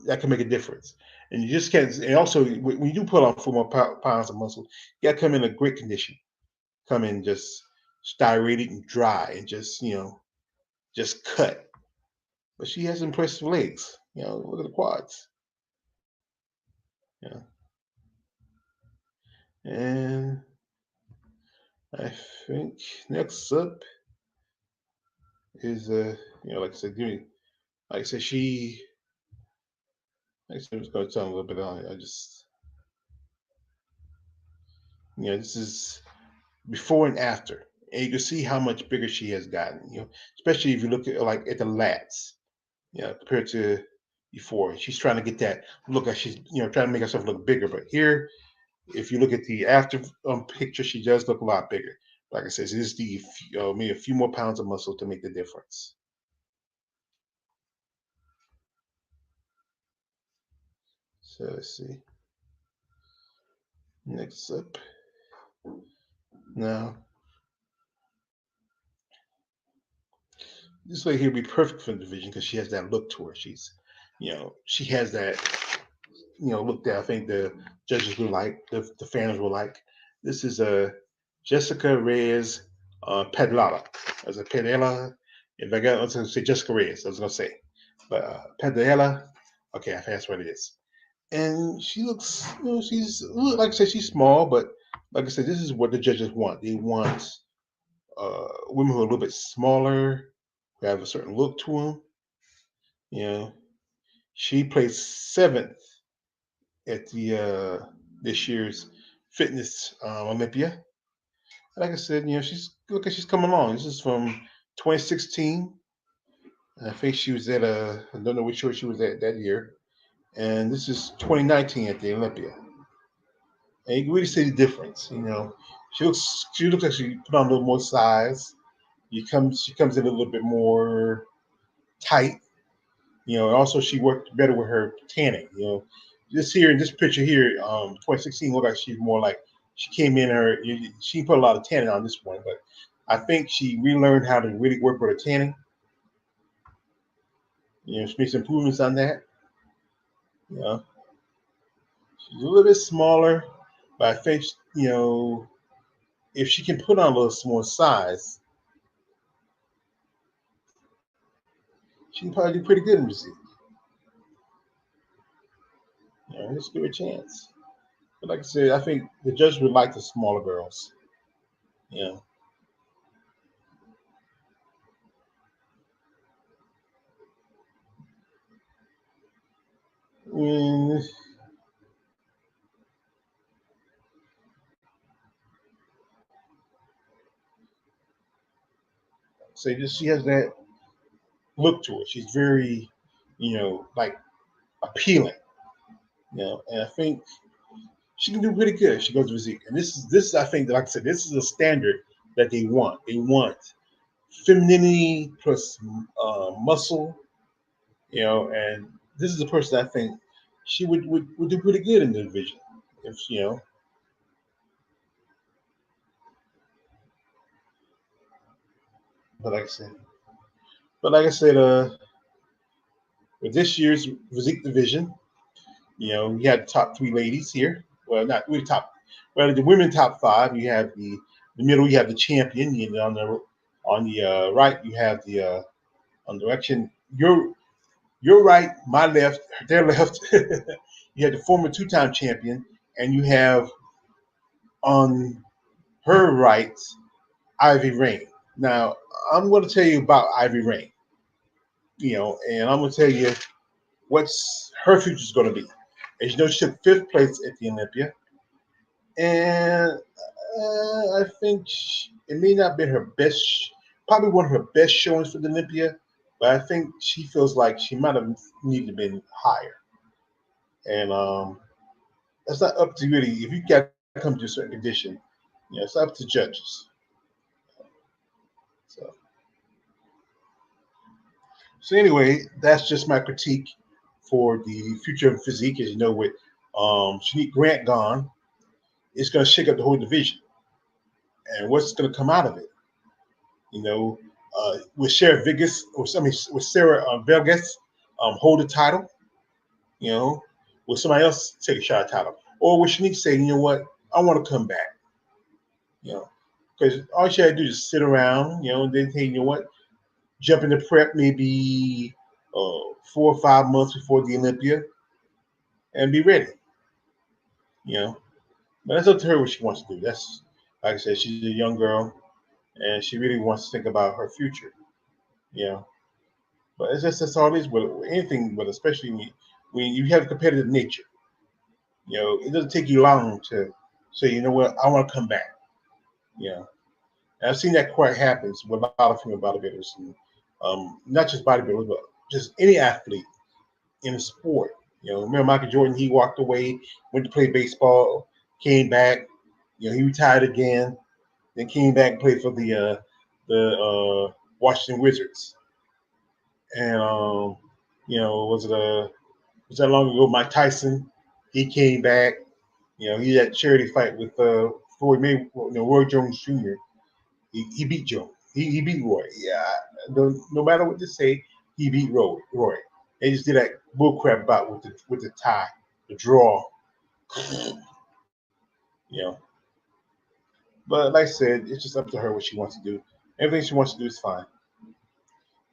that can make a difference. And you just can't. And also, when you do put on 4 more pounds of muscle, you got to come in a great condition. Come in just styrated and dry, and just cut. But she has impressive legs. Look at the quads. Yeah, and I think next up is like I said, like I said, like I said, I'm just going to tell a little bit on it. I just, this is before and after, and you can see how much bigger she has gotten. Especially if you look at like at the lats, compared to before. She's trying to get that look like she's trying to make herself look bigger. But here, if you look at the after picture, she does look a lot bigger. Like I said, this is the maybe a few more pounds of muscle to make the difference. So let's see. Next up, now this lady here would be perfect for the division because she has that look to her. She has that look that I think the judges will like, the fans will like. This is Jessica Reyes Pedlala. As a Pedela, if I was going to say Jessica Reyes, I was going to say, but Pedela. Okay, I think that's what it is. And she looks, she's like I said, she's small, but like I said, this is what the judges want. They want women who are a little bit smaller, who have a certain look to them. You know, she placed seventh at the this year's fitness Olympia. Like I said, she's coming along. This is from 2016. I think she was at I don't know which year she was at that year, and this is 2019 at the Olympia. And you can really see the difference. She looks like she put on a little more size. She comes in a little bit more tight. Also she worked better with her tanning. This here in this picture here, 2016 looked like she's more like she came in her. She put a lot of tanning on this one, but I think she relearned how to really work with her tanning. She made some improvements on that. You know, she's a little bit smaller, but I think if she can put on a little more size, she can probably do pretty good in music. Just give her a chance. But like I said, I think the judges would like the smaller girls. You know, Mm, say that she has that look to her. She's very, like appealing. And I think she can do pretty good if she goes to Physique. And this is I think, like I said, this is a standard that they want. They want femininity plus muscle, and this is a person I think she would do pretty good in the division. If but like I said, with this year's physique division, we had the top three ladies here. Well, not really top. Well, the women top five. You have the middle. You have the champion. On the right, you have the on the direction. Your right, my left, their left. You have the former two-time champion, and you have on her right Ivy Rain. Now, I'm going to tell you about Ivy Rain. And I'm going to tell you what's her future is going to be. As you know, she took fifth place at the Olympia, and I think it may not be her best, probably one of her best showings for the Olympia, but I think she feels like she might have needed to been higher. And that's not up to really. If you got to come to a certain condition, it's up to judges. So, so anyway, that's just my critique for the future of physique. As you know, with Shanique Grant gone, it's going to shake up the whole division. And what's going to come out of it? With Sarah Vegas, with Sarah Vegas hold the title, you know, will somebody else take a shot at the title? Or will Shanique say, you know what, I want to come back, because all she had to do is sit around, and then say, you know what, jump into prep maybe 4 or 5 months before the Olympia and be ready, But that's up to her what she wants to do. That's, like I said, she's a young girl and she really wants to think about her future, you know. But it's just that's all it is with anything, but especially when you have a competitive nature, it doesn't take you long to say, you know what, I want to come back, you know. And I've seen that quite happens with a lot of female bodybuilders, and not just bodybuilders, but just any athlete in a sport. Remember Michael Jordan? He walked away, went to play baseball, came back. He retired again, then came back and played for the Washington Wizards. And was that long ago? Mike Tyson, he came back. He had a charity fight with Floyd May, Roy Jones Jr. He beat Joe. He beat Roy. Yeah, no matter what they say, he beat Roy. They just did that bullcrap about with the tie, the draw. you know. But like I said, it's just up to her what she wants to do. Everything she wants to do is fine.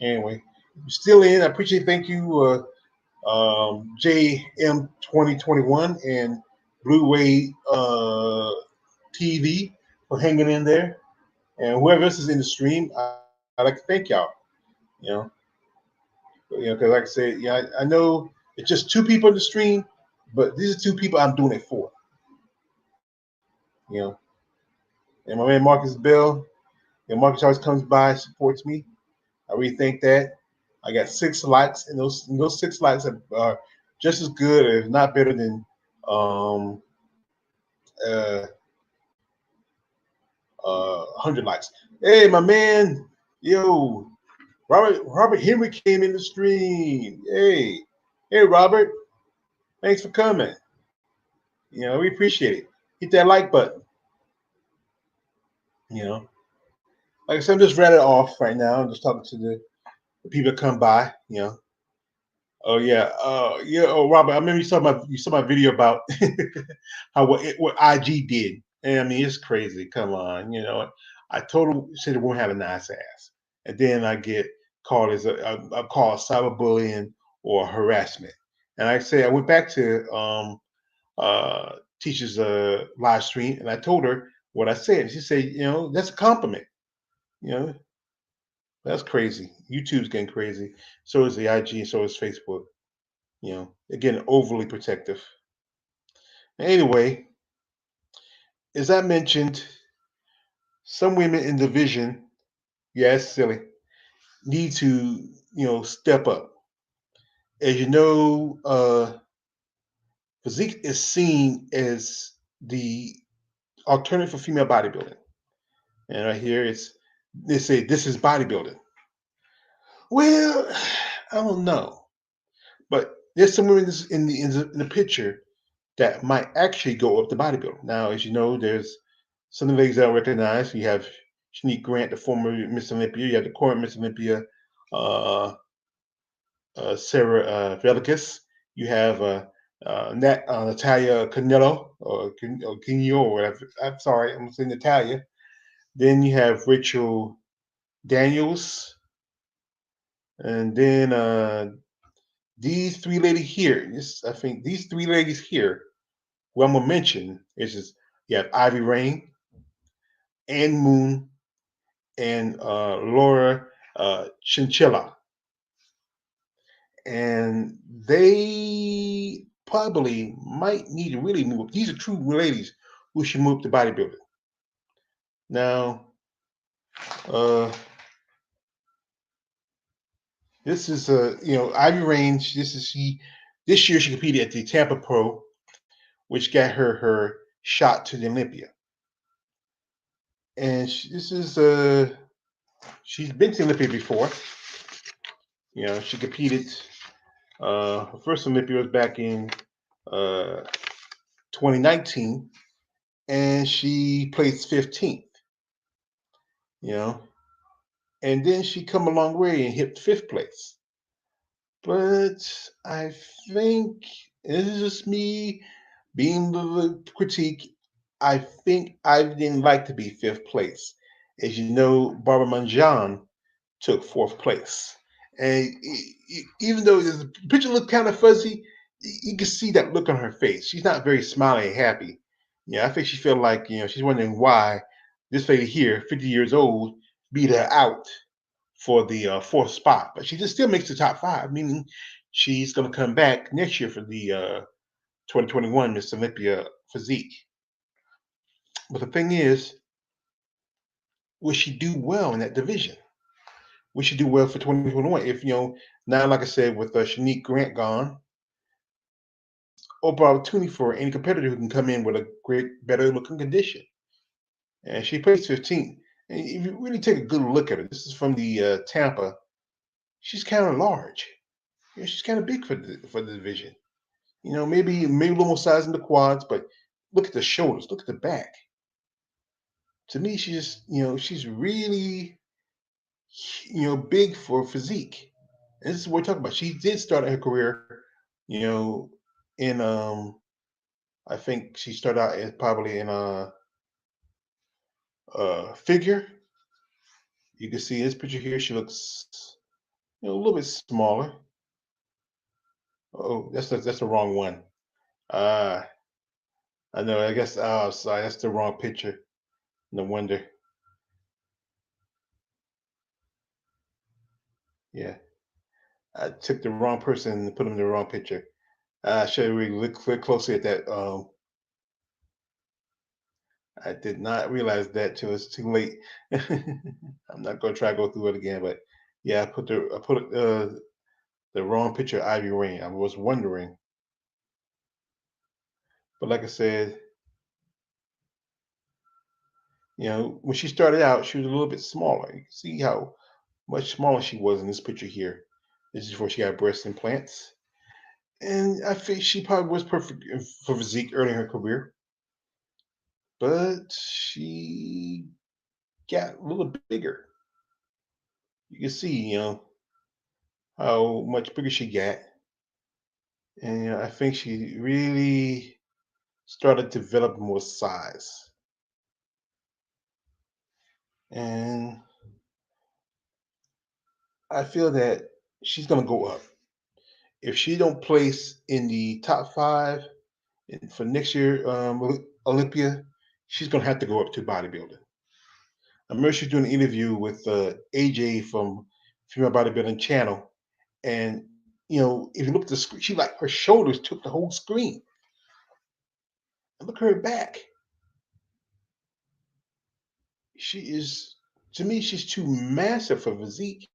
Anyway, still in. I appreciate. Thank you, JM 2021 and Blue Wave TV for hanging in there. And whoever else is in the stream, I'd like to thank y'all. You know, because like I said, yeah, I know it's just two people in the stream, but these are two people I'm doing it for. You know, and my man Marcus Bell, Marcus always comes by, supports me. I really think that. I got 6 likes, and those 6 likes are just as good, if not better than um, uh, 100 likes. Hey, my man, yo, Robert Henry came in the stream. Hey, Robert, thanks for coming. We appreciate it. Hit that like button. Like I said, I'm just ratting it off right now. I'm just talking to the people that come by. Oh yeah, yeah. Oh, Robert, I remember you saw my video about how what IG did, and I mean it's crazy. Come on, I told him said it won't have a nice ass, and then I get called as a called cyberbullying or harassment. And like I say I went back to teacher's live stream, and I told her what I said. She said, that's a compliment. You know, that's crazy. YouTube's getting crazy. So is the IG, and so is Facebook. Again, overly protective. Anyway, as I mentioned, some women in division, yeah, it's silly. need to step up. As you know, physique is seen as the alternative for female bodybuilding. And right here, they say this is bodybuilding. Well, I don't know, but there's some women in the picture that might actually go up to bodybuilding. Now, as you know, there's some of the ladies that I recognize. You have Shanique Grant, the former Miss Olympia. You have the current Miss Olympia, uh, Sarah Velikis. You have Natalia Canello or Quino or whatever. I'm sorry, I'm saying Natalia. Then you have Rachel Daniels, and then these three ladies here. I think these three ladies here, who I'm gonna mention, is just you have Ivy Rain, Ann Moon, and Laura Chinchilla, and they probably might need to really move up. These are true ladies who should move to bodybuilding. Now, uh, this is Ivy Range. This year she competed at the Tampa Pro, which got her shot to the Olympia, and this is she's been to Olympia before. She competed. Her first Olympia was back in uh, 2019, and she placed 15th. You know, and then she come a long way and hit fifth place. But I think this is just me being the critique. I think I didn't like to be fifth place. As you know, Barbara Manjan took fourth place. And even though the picture looked kind of fuzzy, you can see that look on her face. She's not very smiley and happy. I think she felt like she's wondering why this lady here, 50 years old, beat her out for the fourth spot. But she just still makes the top five, meaning she's going to come back next year for the 2021 Miss Olympia Physique. But the thing is, will she do well in that division? We should do well for 2021. If now, like I said, with Shanique Grant gone, open opportunity for any competitor who can come in with a great, better looking condition. And she placed 15th. And if you really take a good look at her, this is from the Tampa. She's kind of large. She's kind of big for the division. Maybe a little more size in the quads, but look at the shoulders, look at the back. To me, she's really big for physique. And this is what we're talking about. She did start her career, you know, in I think she started out as probably in figure. You can see this picture here. She looks a little bit smaller. Oh, that's the wrong one. Uh, I know. I guess. Oh, sorry, that's the wrong picture. No wonder. Yeah, I took the wrong person and put him in the wrong picture. I should really look closely at that. I did not realize that till it's too late. I'm not gonna try to go through it again, but yeah, I put the wrong picture of Ivy Rain. I was wondering, but like I said, when she started out, she was a little bit smaller. You can see how much smaller she was in this picture here. This is before she got breast implants, and I think she probably was perfect for physique early in her career, but she got a little bigger. You can see, how much bigger she got. And I think she really started to develop more size. And I feel that she's gonna go up. If she don't place in the top five for next year Olympia, she's gonna have to go up to bodybuilding. I remember she's doing an interview with AJ from Female Bodybuilding Channel, and if you look at the screen, she like her shoulders took the whole screen. And look at her back. She is, to me, she's too massive for physique.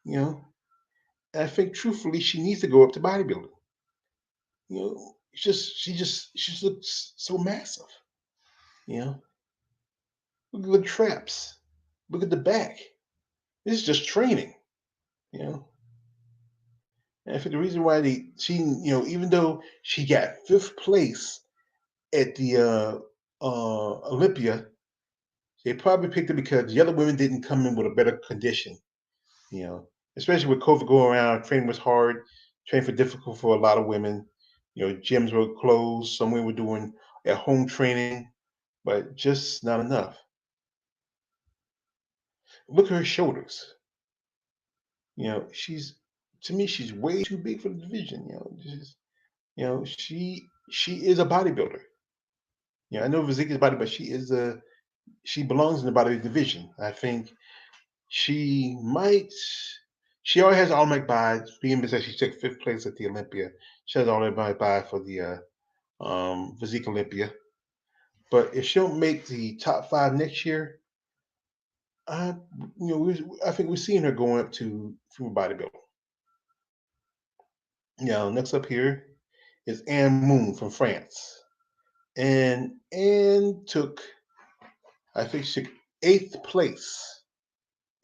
You know, and I think truthfully she needs to go up to bodybuilding. She just looks so massive. You know, look at the traps, look at the back. This is just training. You know, and I think the reason why even though she got fifth place at the Olympia, they probably picked her because the other women didn't come in with a better condition. You know, especially with COVID going around, training was hard. Training for difficult for a lot of women. Gyms were closed. Some women were doing at home training, but just not enough. Look at her shoulders. She's to me she's way too big for the division. She is a bodybuilder. I know Physique is body, but she belongs in the body division. I think she might. She already has automatic bye. Being that she took fifth place at the Olympia, she has automatic bye for the Physique Olympia. But if she don't make the top five next year, I I think we're seeing her going up to from bodybuilding. Next up here is Anne Moon from France, and Anne took she took eighth place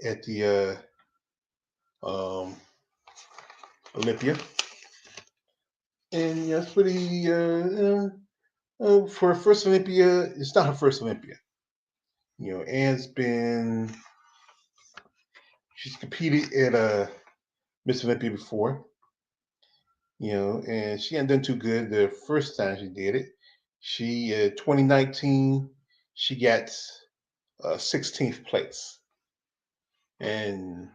at the um, Olympia, and it's pretty. For her first Olympia, it's not her first Olympia. Anne's been she's competed at Miss Olympia before. And she hadn't done too good the first time she did it. 2019, she got 16th place, and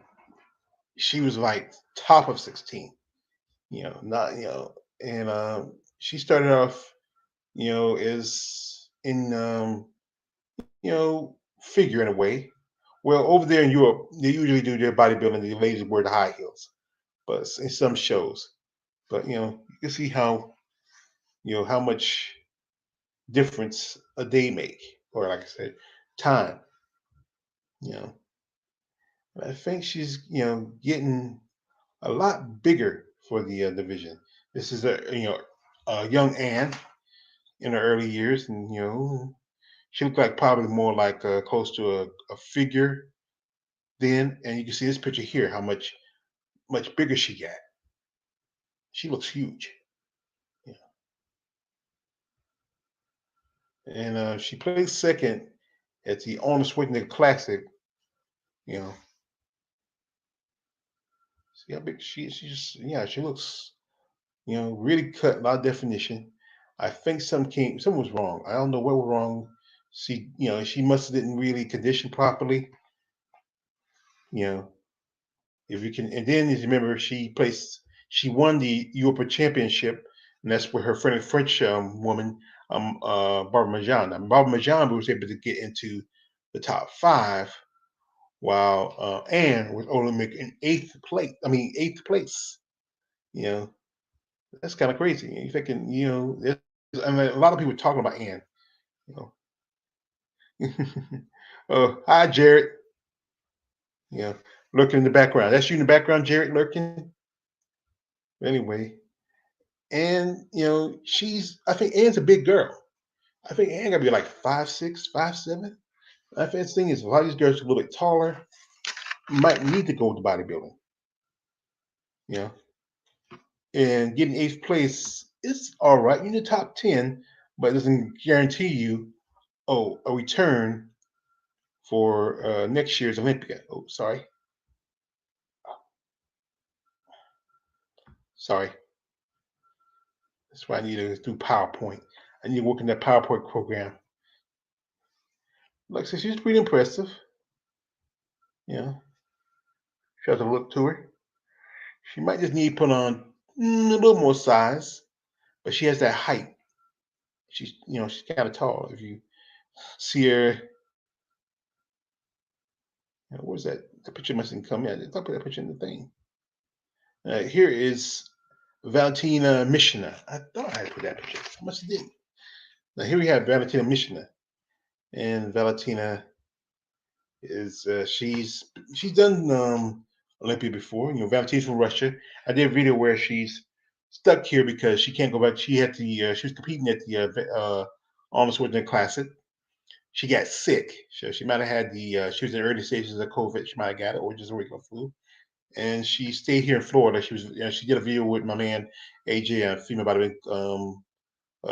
she was like top of 16. Not and she started off is in figure in a way. Well, over there in Europe, they usually do their bodybuilding. The ladies wear the high heels, but in some shows. But you can see how how much difference a day make, or like I said, time. You know, I think she's getting a lot bigger for the division. This is a young Anne in her early years, and she looked like probably more like close to a figure then, and you can see this picture here how much bigger she got. She looks huge. Yeah. And she placed second at the Arnold Schwarzenegger Classic. You know, see how big she looks. Really cut, a lot of definition. I think something was wrong. I don't know what was wrong. She must have didn't really condition properly. You know, if you can, and then as you remember, she won the European Championship, and that's where her friend French woman, Barbara Majan. Barbara Majan was able to get into the top five, while Anne was only making eighth place. I mean, eighth place. You know, that's kind of crazy. You thinking, I mean, a lot of people talking about Anne. You know, oh, hi, Jared. Lurking in the background. That's you in the background, Jared, lurking. Anyway, and I think Anne's a big girl. I think Anne gotta be like 5'6", 5'7". I think the thing is a lot of these girls are a little bit taller, might need to go to bodybuilding. You know, and getting eighth place is all right. You're in the top 10, but it doesn't guarantee you a return for next year's Olympia. Oh, sorry. That's why I need to do PowerPoint. I need to work in that PowerPoint program. Like I said, she's pretty impressive. She has a look to her. She might just need to put on a little more size, but she has that height. She's kind of tall. If you see her, where's that? The picture mustn't come in. Don't put that picture in the thing. Here is Valentina Mishina. I thought I had put that picture. I must have did. Now here we have Valentina Mishina, and Valentina is she's done Olympia before. Valentina's from Russia. I did a video where she's stuck here because she can't go back. She had the she was competing at the Arnold Schwarzenegger Classic. She got sick, so she might have had the. She was in the early stages of COVID. She might have got it, or just a regular flu. And she stayed here in Florida. She was. She did a video with my man AJ, a female bodybuilding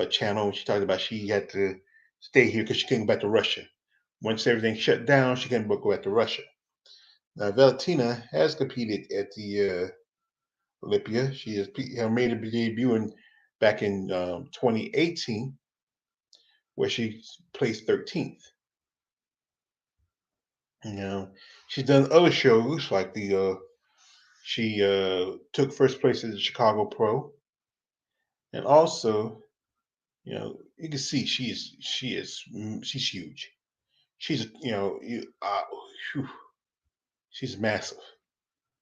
channel. She talked about she had to stay here because she couldn't go back to Russia. Once everything shut down, she couldn't go back to Russia. Now, Valentina has competed at the Olympia. She has made a debut back in 2018, where she placed 13th. You know, she's done other shows like the she took first place at the Chicago Pro, and also you can see she's huge. She's whew, she's massive,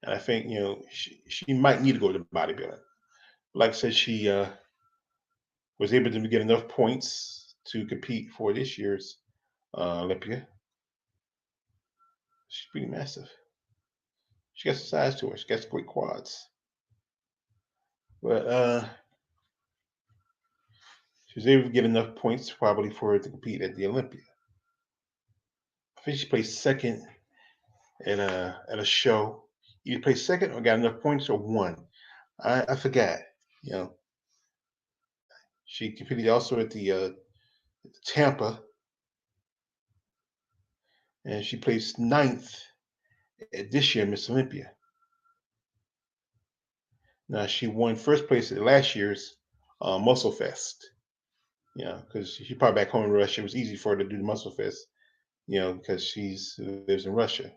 and I think she might need to go to bodybuilding. Like I said, she was able to get enough points to compete for this year's Olympia. She's pretty massive. She got some size to her. She got some great quads. But she was able to get enough points probably for her to compete at the Olympia. I think she placed second at a show. Either placed second or got enough points or won. I forgot. You know, she competed also at the Tampa, and she placed ninth at this year Miss Olympia. Now she won first place at last year's Muscle Fest. Because she probably back home in Russia. It was easy for her to do the Muscle Fest. Because she's lives in Russia.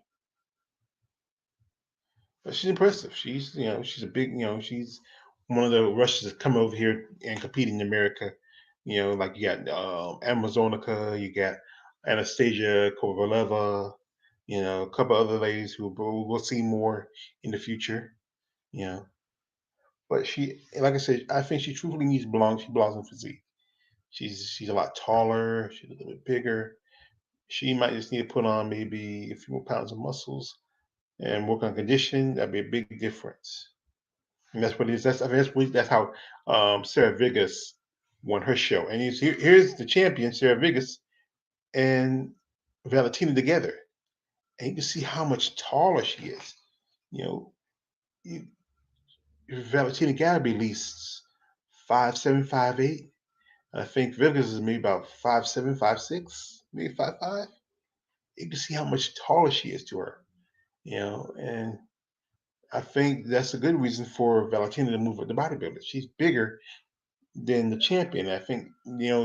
But she's impressive. She's a big. She's one of the Russians that come over here and compete in America. Like you got Amazonica, you got Anastasia Kovaleva. A couple other ladies who we'll see more in the future. You know, but like I said, I think she truly needs to belong. She belongs in physique. She's a lot taller. She's a little bit bigger. She might just need to put on maybe a few more pounds of muscles and work on conditioning. That'd be a big difference. And that's what it is. That's how Sarah Vigas won her show. And here's the champion, Sarah Vigas, and Valentina together. And you can see how much taller she is. You know, you, Valentina got to be at least 5'7", 5'8". I think Vigas is maybe about 5'7", 5'6", maybe 5'5". You can see how much taller she is to her. And I think that's a good reason for Valentina to move up the bodybuilder. She's bigger than the champion. I think,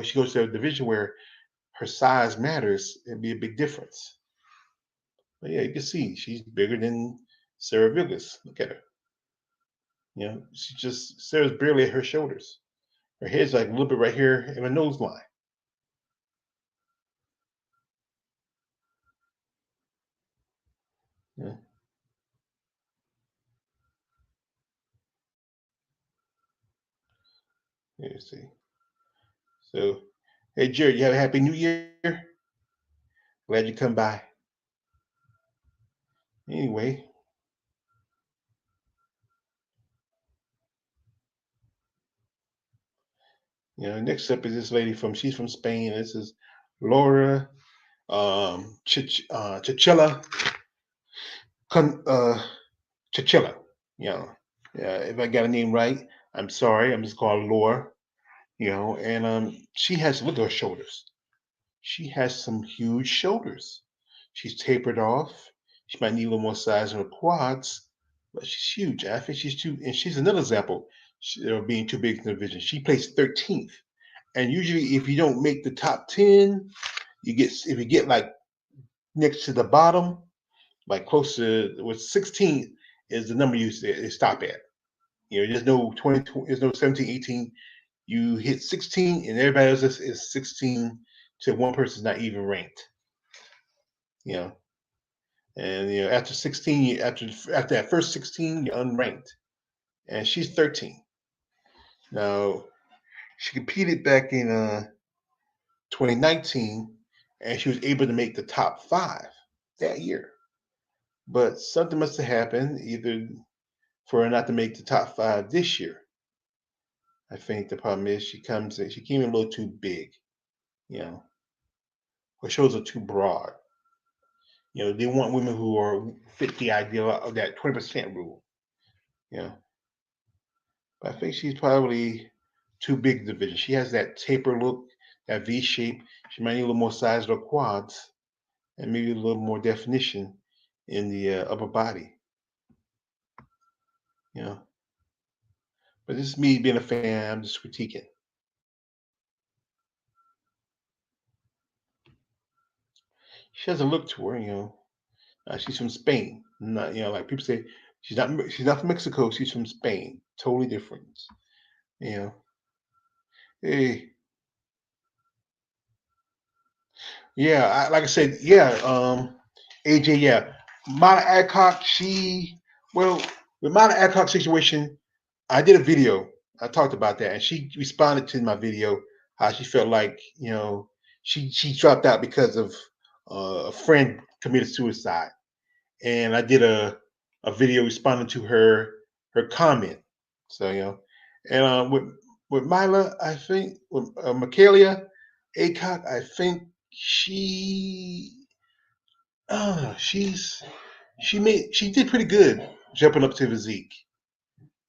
she goes to a division where her size matters. It'd be a big difference. But yeah, you can see she's bigger than Sarah Vigas. Look at her. Sarah's barely at her shoulders. Her head's like a little bit right here in her nose line. Yeah, you see. So, hey, Jared, you have a happy new year? Glad you come by. Anyway, next up is this lady she's from Spain. This is Laura Chichilla Chichilla. If I got a name right, I'm sorry. I'm just called Laura. And she has look at her shoulders. She has some huge shoulders. She's tapered off. She might need a little more size in her quads, but she's huge. I think she's too. And she's another example of being too big in the division. She placed 13th, and usually if you don't make the top 10, if you get like next to the bottom, like close to with 16 is the number you stop at. There's no 20, there's no 17, 18. You hit 16, and everybody else is 16 to one person's not even ranked. You know, and after 16, after that first 16, you're unranked, and she's 13. Now she competed back in 2019, and she was able to make the top 5 that year. but something must have happened either for her not to make the top five this year. I think the problem is she came in a little too big. You know, her shows are too broad. They want women who are fit the ideal of that 20% rule. You know, but I think she's probably too big division. She has that taper look, that V shape. She might need a little more size of her quads and maybe a little more definition in the upper body. You know, but this is me being a fan. I'm just critiquing. She has a look to her. She's from Spain. Not like people say she's not from Mexico. She's from Spain. Totally different. You know. Hey, yeah. Like I said, yeah. AJ, yeah. Mata Adcock, well, with Mata Adcock situation, I did a video. I talked about that, and she responded to my video how she felt like she dropped out because of a friend committed suicide, and I did a video responding to her comment. So and with Mila, I think with Michaela Acock, I think she's she did pretty good jumping up to physique,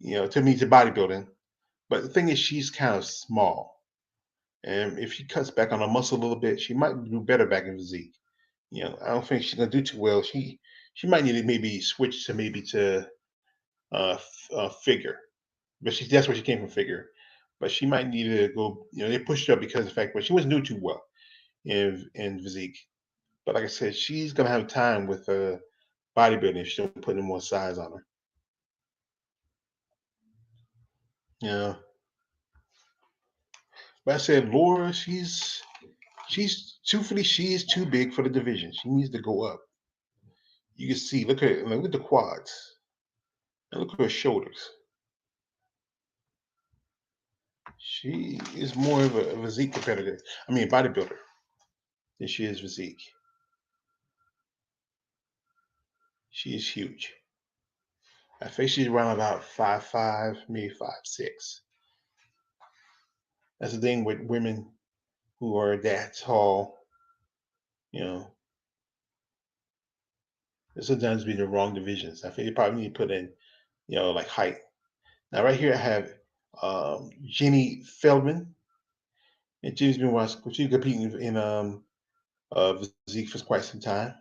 to me to bodybuilding. But the thing is, she's kind of small, and if she cuts back on her muscle a little bit, she might do better back in physique. I don't think she's gonna do too well. She might need to maybe switch to maybe to figure, but that's where she came from, figure. But she might need to go. They pushed her up because of the fact that she wasn't doing too well in physique. But like I said, she's gonna have time with bodybuilding if she don't put any more size on her. Yeah. But I said, Laura, she's truthfully she is too big for the division. She needs to go up. You can see, look at the quads, and look at her shoulders. She is more of a physique competitor. I mean, bodybuilder than she is physique. She is huge. I think she's around about 5'5", maybe 5'6". That's the thing with women who are that tall. You know, they sometimes be in the wrong divisions. I think you probably need to put in, like height. Now, right here, I have Jenny Feldman, and she's competing in physique for quite some time,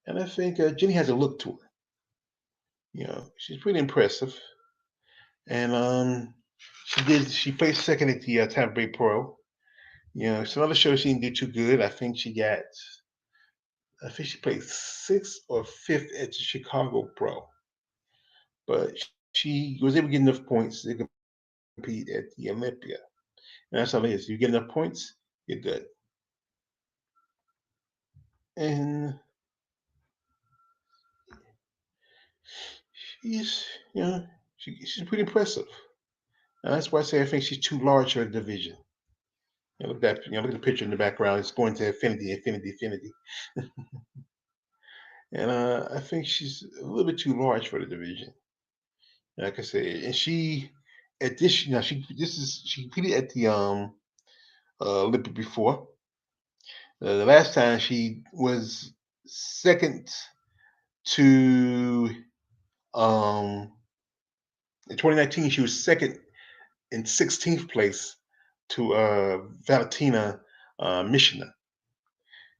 and I think Jenny has a look to her. She's pretty impressive, and she placed second at the Tampa Bay Pro. Some other shows she didn't do too good. I think she placed sixth or fifth at the Chicago Pro, but she was able to get enough points to compete at the Olympia. And that's all it is. You get enough points, you're good. And she's, she's pretty impressive. And that's why I say I think she's too large for a division. Look at that. Look at the picture in the background. It's going to infinity, infinity, infinity. And I think she's a little bit too large for the division. Like I said, and she at this, she competed at the Olympic before. The last time she was second to in 2019. She was second in 16th place to Valentina Mishina.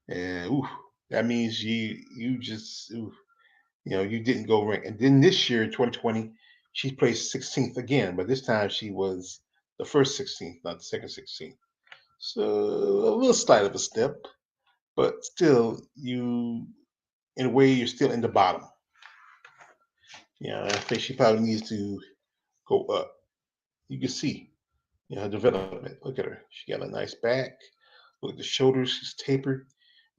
And that means you just you didn't go rank. And then this year in 2020, she placed 16th again, but this time she was the first 16th, not the second 16th. So a little slight of a step, but still in a way you're still in the bottom. I think she probably needs to go up. You can see, her development. Look at her. She got a nice back. Look at the shoulders. She's tapered.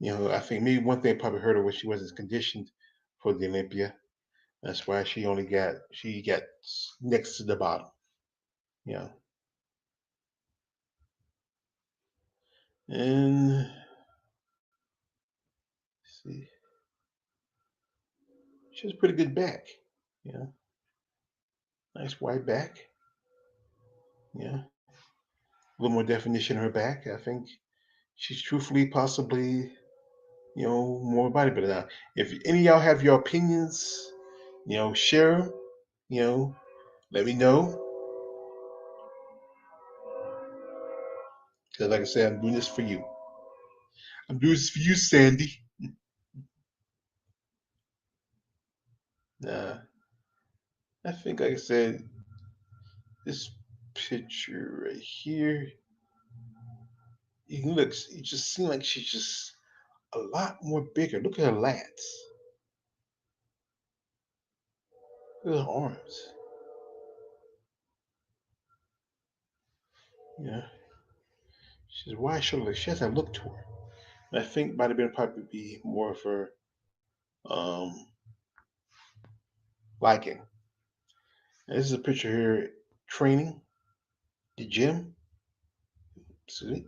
I think maybe one thing probably hurt her was she wasn't conditioned for the Olympia. That's why she got next to the bottom. Yeah. And let's see. She has a pretty good back. Yeah, nice wide back. Yeah, a little more definition in her back. I think she's truthfully, possibly, more bodybuilder now. If any of y'all have your opinions, share 'em, you know, let me know. Because like I said, I'm doing this for you. I'm doing this for you, Sandy. Nah, I think, like I said, this picture right here, it just seems like she's just a lot more bigger. Look at her lats. Look at her arms. Yeah, she's wide shoulder. She has that look to her. And I think bodybuilding probably be more of her um, liking. And this is a picture here training the gym. See,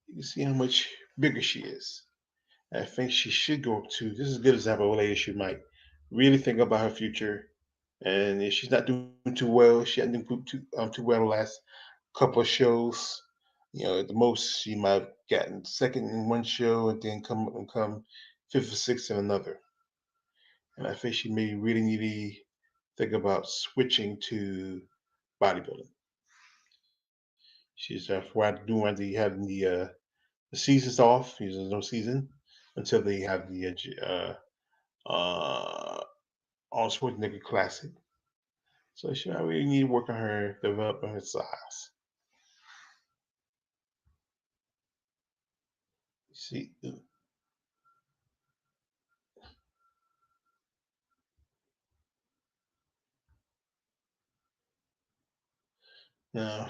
you can see how much bigger she is. I think she should go up to. This is a good example of a lady she might really think about her future. And if she's not doing too well, she hasn't doing too well the last couple of shows. At the most she might have gotten second in one show and then come fifth or sixth in another. And I think she may really need to think about switching to bodybuilding. She's doing while they have the seasons off. There's no season until they have the All Schwarzenegger Classic. So she might really need to work on her developing her size. See, now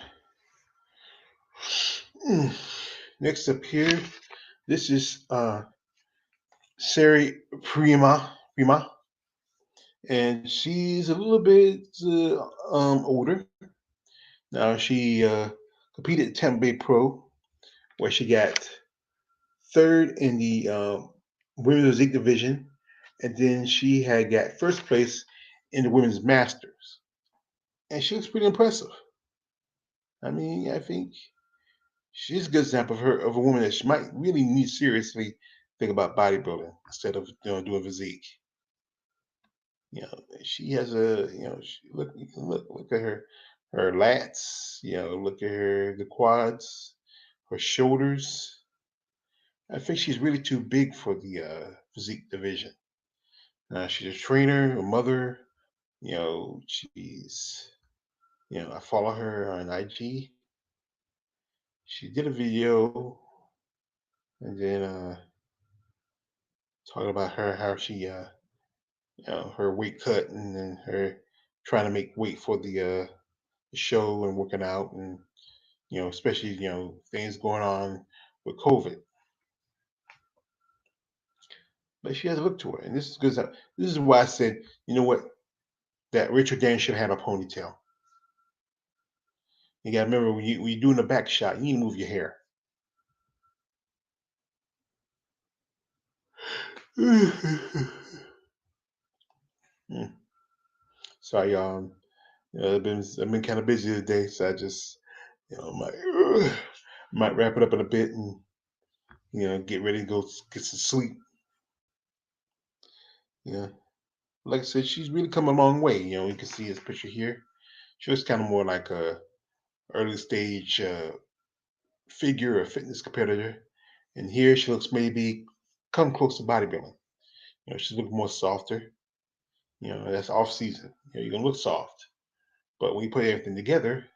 next up here, this is Sari Prima, and she's a little bit older. Now she competed at Tampa Bay Pro, where she got third in the women's physique division, and then she had got first place in the women's masters, and she looks pretty impressive. I mean, I think she's a good example of a woman that she might really need seriously think about bodybuilding instead of doing physique. She has you can look at her lats. Look at her the quads, her shoulders. I think she's really too big for the physique division. She's a trainer, a mother. She's I follow her on IG. She did a video and then talking about how she her weight cut and then her trying to make weight for the show and working out and especially things going on with COVID. But she has a look to her, and this is good. This is why I said, you know what, that Richard Daniels should have had a ponytail. You got to remember when you're doing a back shot, you need to move your hair. Mm. Sorry, y'all. I've been kind of busy today, so I just might wrap it up in a bit and get ready to go get some sleep. Yeah, like I said, she's really come a long way. You can see his picture here. She looks kind of more like a early stage figure or fitness competitor, and here she looks maybe come close to bodybuilding. She's looking more softer. That's off season. You're gonna look soft, but when you put everything together,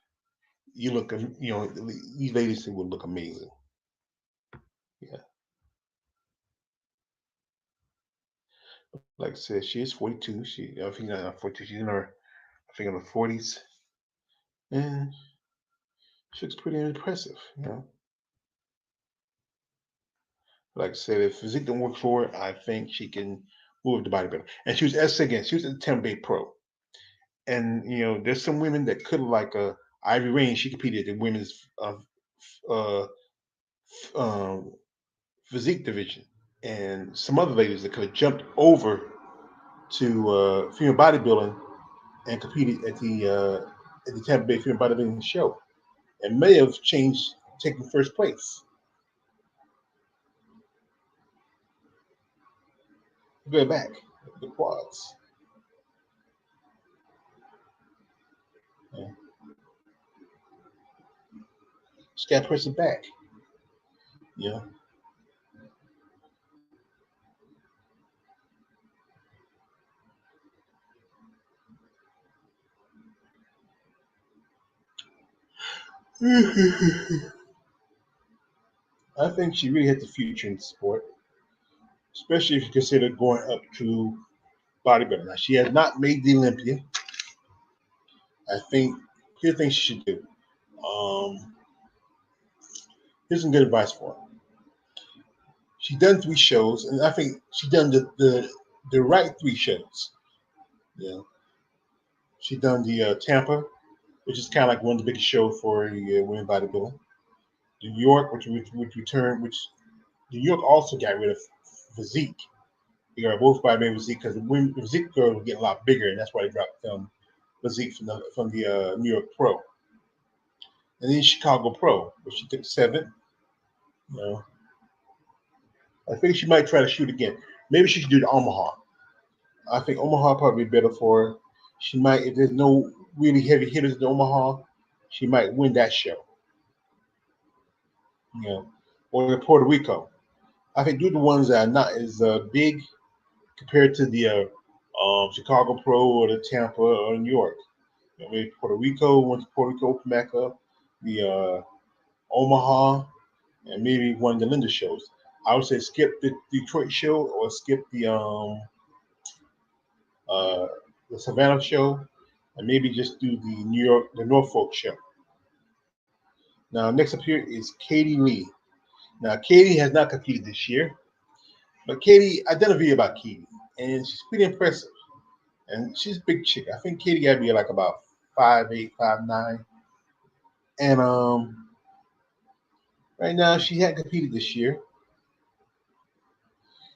you look. These ladies will look amazing. Yeah, like I said, she is 42. I think not 42. She's in her, I think in her 40s, and she looks pretty impressive. Like I said, if physique don't work for her, I think she can move to bodybuilding. And she was again. She was at the Tampa Bay Pro, and there's some women that could like Ivy Rain. She competed in women's uh, Physique division, and some other ladies that could have jumped over to female bodybuilding and competed at the Tampa Bay Female Bodybuilding Show, and may have changed, taken first place. Go back, the quads. Yeah. Just got to press it back. Yeah. I think she really had the future in the sport, especially if you consider going up to bodybuilding. Now, she has not made the Olympia. I think here's the thing she should do. Um, Here's some good advice for her. She done 3 shows, and I think she done the right 3 shows. You know, she done the Tampa, which is kind of like one of the biggest shows for women bodybuilding. New York, which returned, which New York also got rid of Physique. They got both by made Physique because the women Physique girls were getting a lot bigger, and that's why they dropped Physique from the New York Pro. And then Chicago Pro, which she took 7th. You know, I think she might try to shoot again. Maybe she should do the Omaha. I think Omaha probably be better for her. She might, if there's no really heavy hitters in Omaha, she might win that show. You know, or Puerto Rico. I think do the ones that are not as big compared to the Chicago Pro or the Tampa or New York. You know, maybe Puerto Rico, once Puerto Rico open back up, the Omaha, and maybe one of the Linda shows. I would say skip the Detroit show or skip uh, the Savannah show, and maybe just do the Norfolk show. Now, next up here is Katie Lee. Now, Katie has not competed this year, but Katie, I done a video about Katie, and she's pretty impressive. And she's a big chick. I think Katie got to be like about 5'8", 5'9". And right now she hadn't competed this year.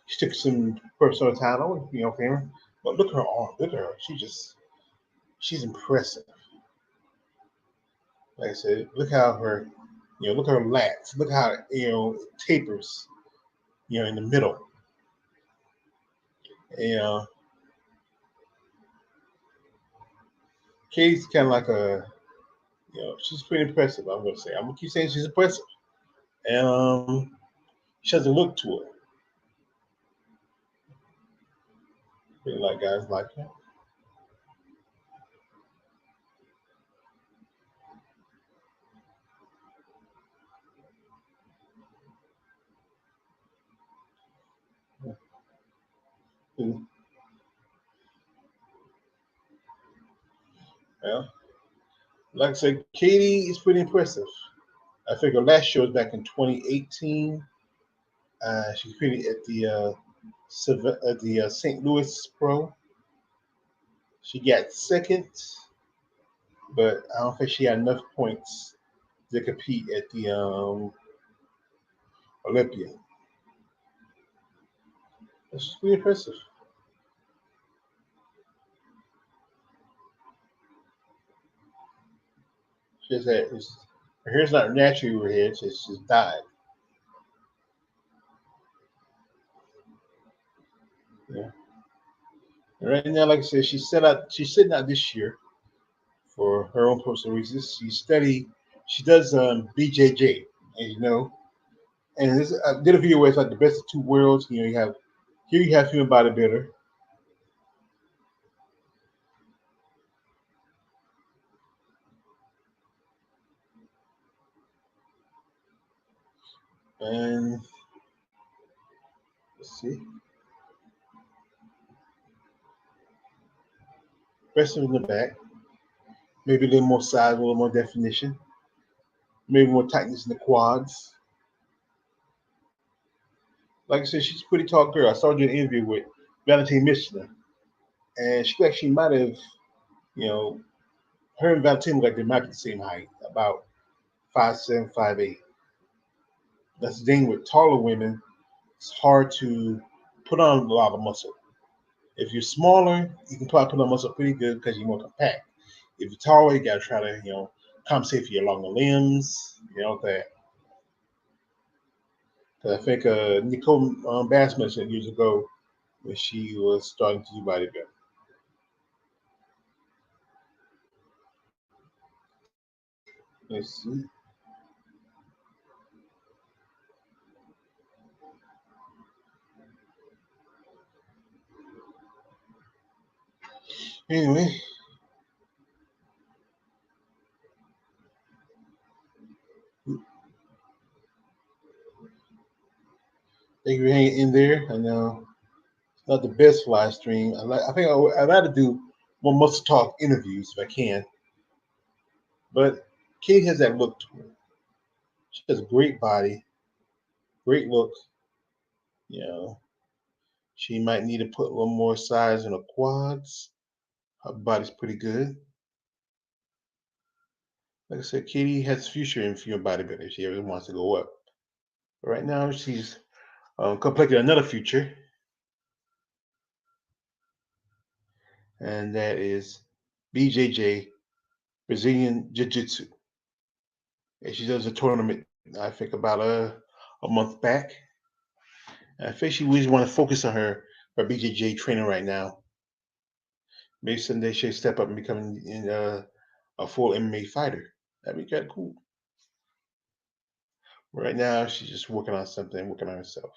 She took some personal time, for her. But look at her arm. Look at her. She's impressive. Like I said, look how look at her lats. Look how it tapers, in the middle. And Katie's kind of like she's pretty impressive. I'm gonna say. I'm gonna keep saying she's impressive, and she has a look to her. Really like guys like her. Well, like I said, Katie is pretty impressive. I think her last show was back in 2018. She competed at the St. Louis Pro. She got second, but I don't think she had enough points to compete at the Olympia. That's pretty impressive. She just had her hair's not naturally her head; it's just dyed. Yeah. And right now, like I said, she's sitting out this year for her own personal reasons. She does BJJ, as you know. And I did a video where it's like the best of 2 worlds. You have female bodybuilder, and let's see, rest in the back, maybe a little more size, a little more definition, maybe more tightness in the quads. Like I said, she's a pretty tall girl. I saw her do an interview with Valentine Michelin, and she actually might have, you know, her and Valentine look like they might be the same height, about 5'7", 5'8". That's the thing with taller women. it's hard to put on a lot of muscle. If you're smaller, you can probably put on muscle pretty good because you're more compact. If you're taller, you got to try to, compensate for your longer limbs, that. 'Cause I think Nicole Bass mentioned years ago when she was starting to do bodybuilding. Let's see. Anyway, thank you for hanging in there. I know it's not the best live stream. I think I'd rather do more muscle talk interviews if I can. But Kate has that look to her. She has a great body, great look. You know, she might need to put a little more size in her quads. Her body's pretty good. Like I said, Katie has future in female bodybuilding if she ever wants to go up. But right now, she's completed another future, and that is BJJ Brazilian Jiu Jitsu. And she does a tournament, I think, about a month back. And I think she really want to focus on her BJJ training right now. Maybe someday she'll step up and become a full MMA fighter. That'd be kind of cool. Right now, she's just working on something, working on herself.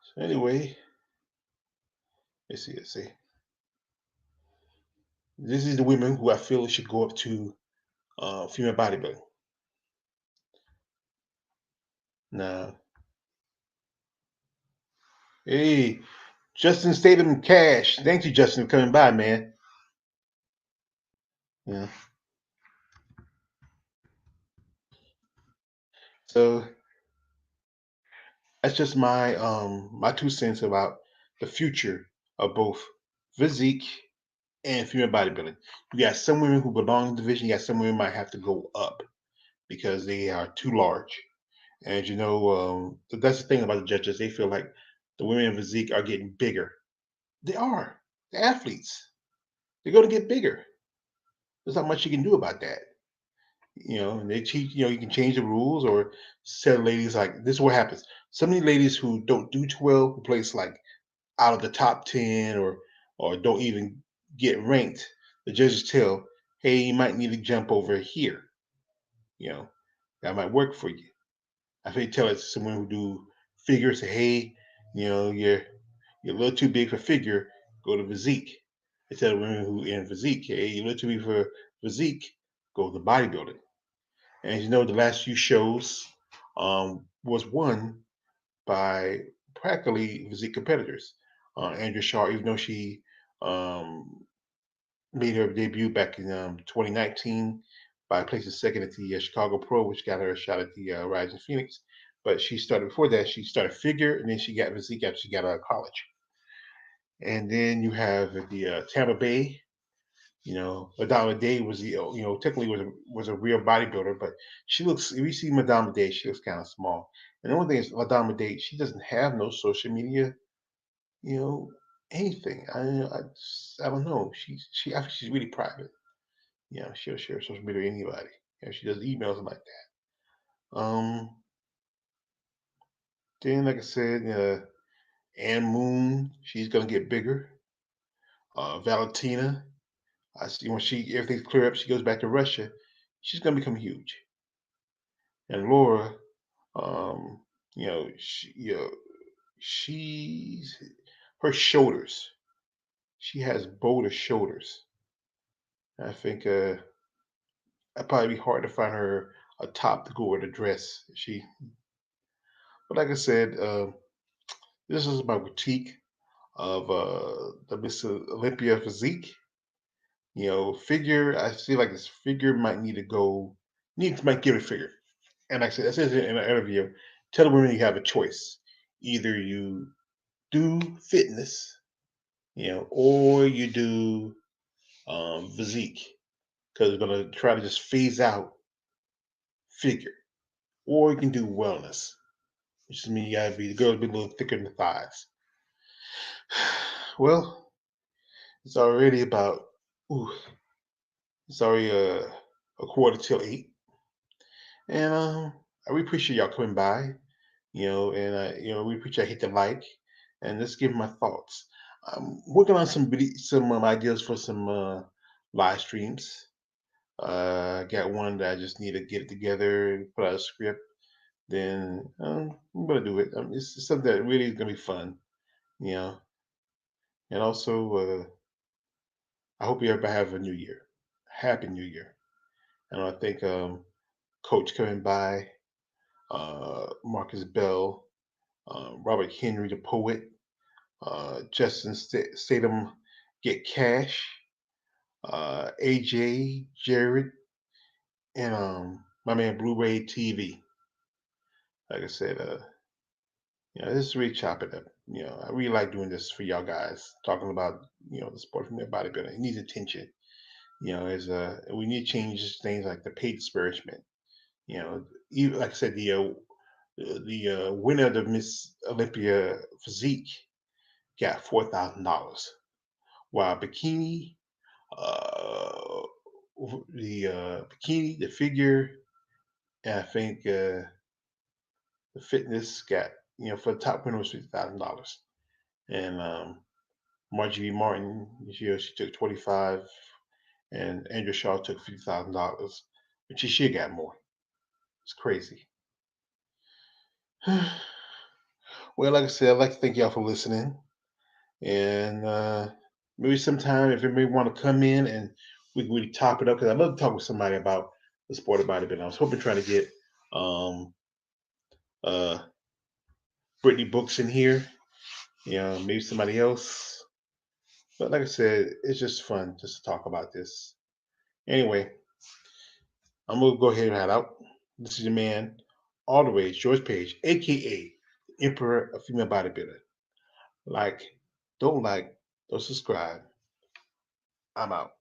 So anyway, let's see. This is the women who I feel should go up to female bodybuilding. Now, hey, Justin Statham Cash. Thank you, Justin, for coming by, man. Yeah. So that's just my 2 cents about the future of both physique and female bodybuilding. You got some women who belong in the division. You got some women might have to go up because they are too large. And that's the thing about the judges. They feel like the women in physique are getting bigger. They are. The athletes. They're going to get bigger. There's not much you can do about that. And they teach, you can change the rules or tell ladies like this is what happens. Some of the ladies who don't do too well, who place like out of the top 10 or don't even get ranked, the judges tell, hey, you might need to jump over here. You know, that might work for you. I think tell it to someone who do figure, say, hey, you're a little too big for figure, go to physique. They tell the women who in physique, hey, you're a little too big for physique, go to bodybuilding. And the last few shows was won by practically physique competitors. Andrea Shaw, even though she um, made her debut back in 2019 by placing second at the Chicago Pro, which got her a shot at the Rising Phoenix. But she started before that. She started figure, and then she got physique after she got out of college. And then you have the Tampa Bay. Madame Day was technically was a real bodybuilder, but she looks. If you see Madame Day, she looks kind of small. And the only thing is, Madame Day, she doesn't have no social media, you know, anything. I don't know. I think she's really private. She'll share social media with anybody. She does emails and like that. Then like I said, Ann Moon, she's gonna get bigger. Valentina, I see when everything's clear up, she goes back to Russia. She's gonna become huge. And Laura, um, she's her shoulders. She has bolder shoulders. I think it'd probably be hard to find her a top to go with a dress. But like I said, this is my critique of the Miss Olympia physique. Figure. I feel like this figure might need to go. Might give it figure. And like I said, I said in an interview, tell the women you have a choice. Either you do fitness or you do physique because we're gonna try to just phase out figure, or you can do wellness, which just means you gotta be the girls be a little thicker in the thighs. Well, it's already about ooh, it's already a quarter till 8, and I really appreciate y'all coming by. And we appreciate hit the like and just give my thoughts. I'm working on some ideas for some live streams. I got one that I just need to get it together and put out a script. Then I'm gonna do it. It's something that really is gonna be fun, you know. And also, I hope you everybody have a new year, happy New Year. And I think Coach coming by, Marcus Bell, Robert Henry, the poet, Justin Statham, Get Cash, AJ, Jared, and my man Blu-ray TV. Like I said, this is really chop it up. I really like doing this for y'all guys, talking about the sport from their bodybuilding. It needs attention. As we need to change things like the pay disparagement. Even like I said, the winner of the Miss Olympia physique got $4,000, while uh, bikini, the figure, and I think the fitness got for the top winner was $50,000, and Marjorie Martin she took 25, and Andrew Shaw took $50,000, but she should got more. It's crazy. Well, like I said, I'd like to thank y'all for listening, and maybe sometime if anybody want to come in and we can really top it up because I'd love to talk with somebody about the sport of bodybuilding. I was hoping trying to get um, uh, Brittany Books in here, maybe somebody else. But like I said, it's just fun just to talk about this. Anyway, I'm gonna go ahead and head out. This is your man, all the way, George Page, aka the Emperor of Female Bodybuilder. Like, don't subscribe. I'm out.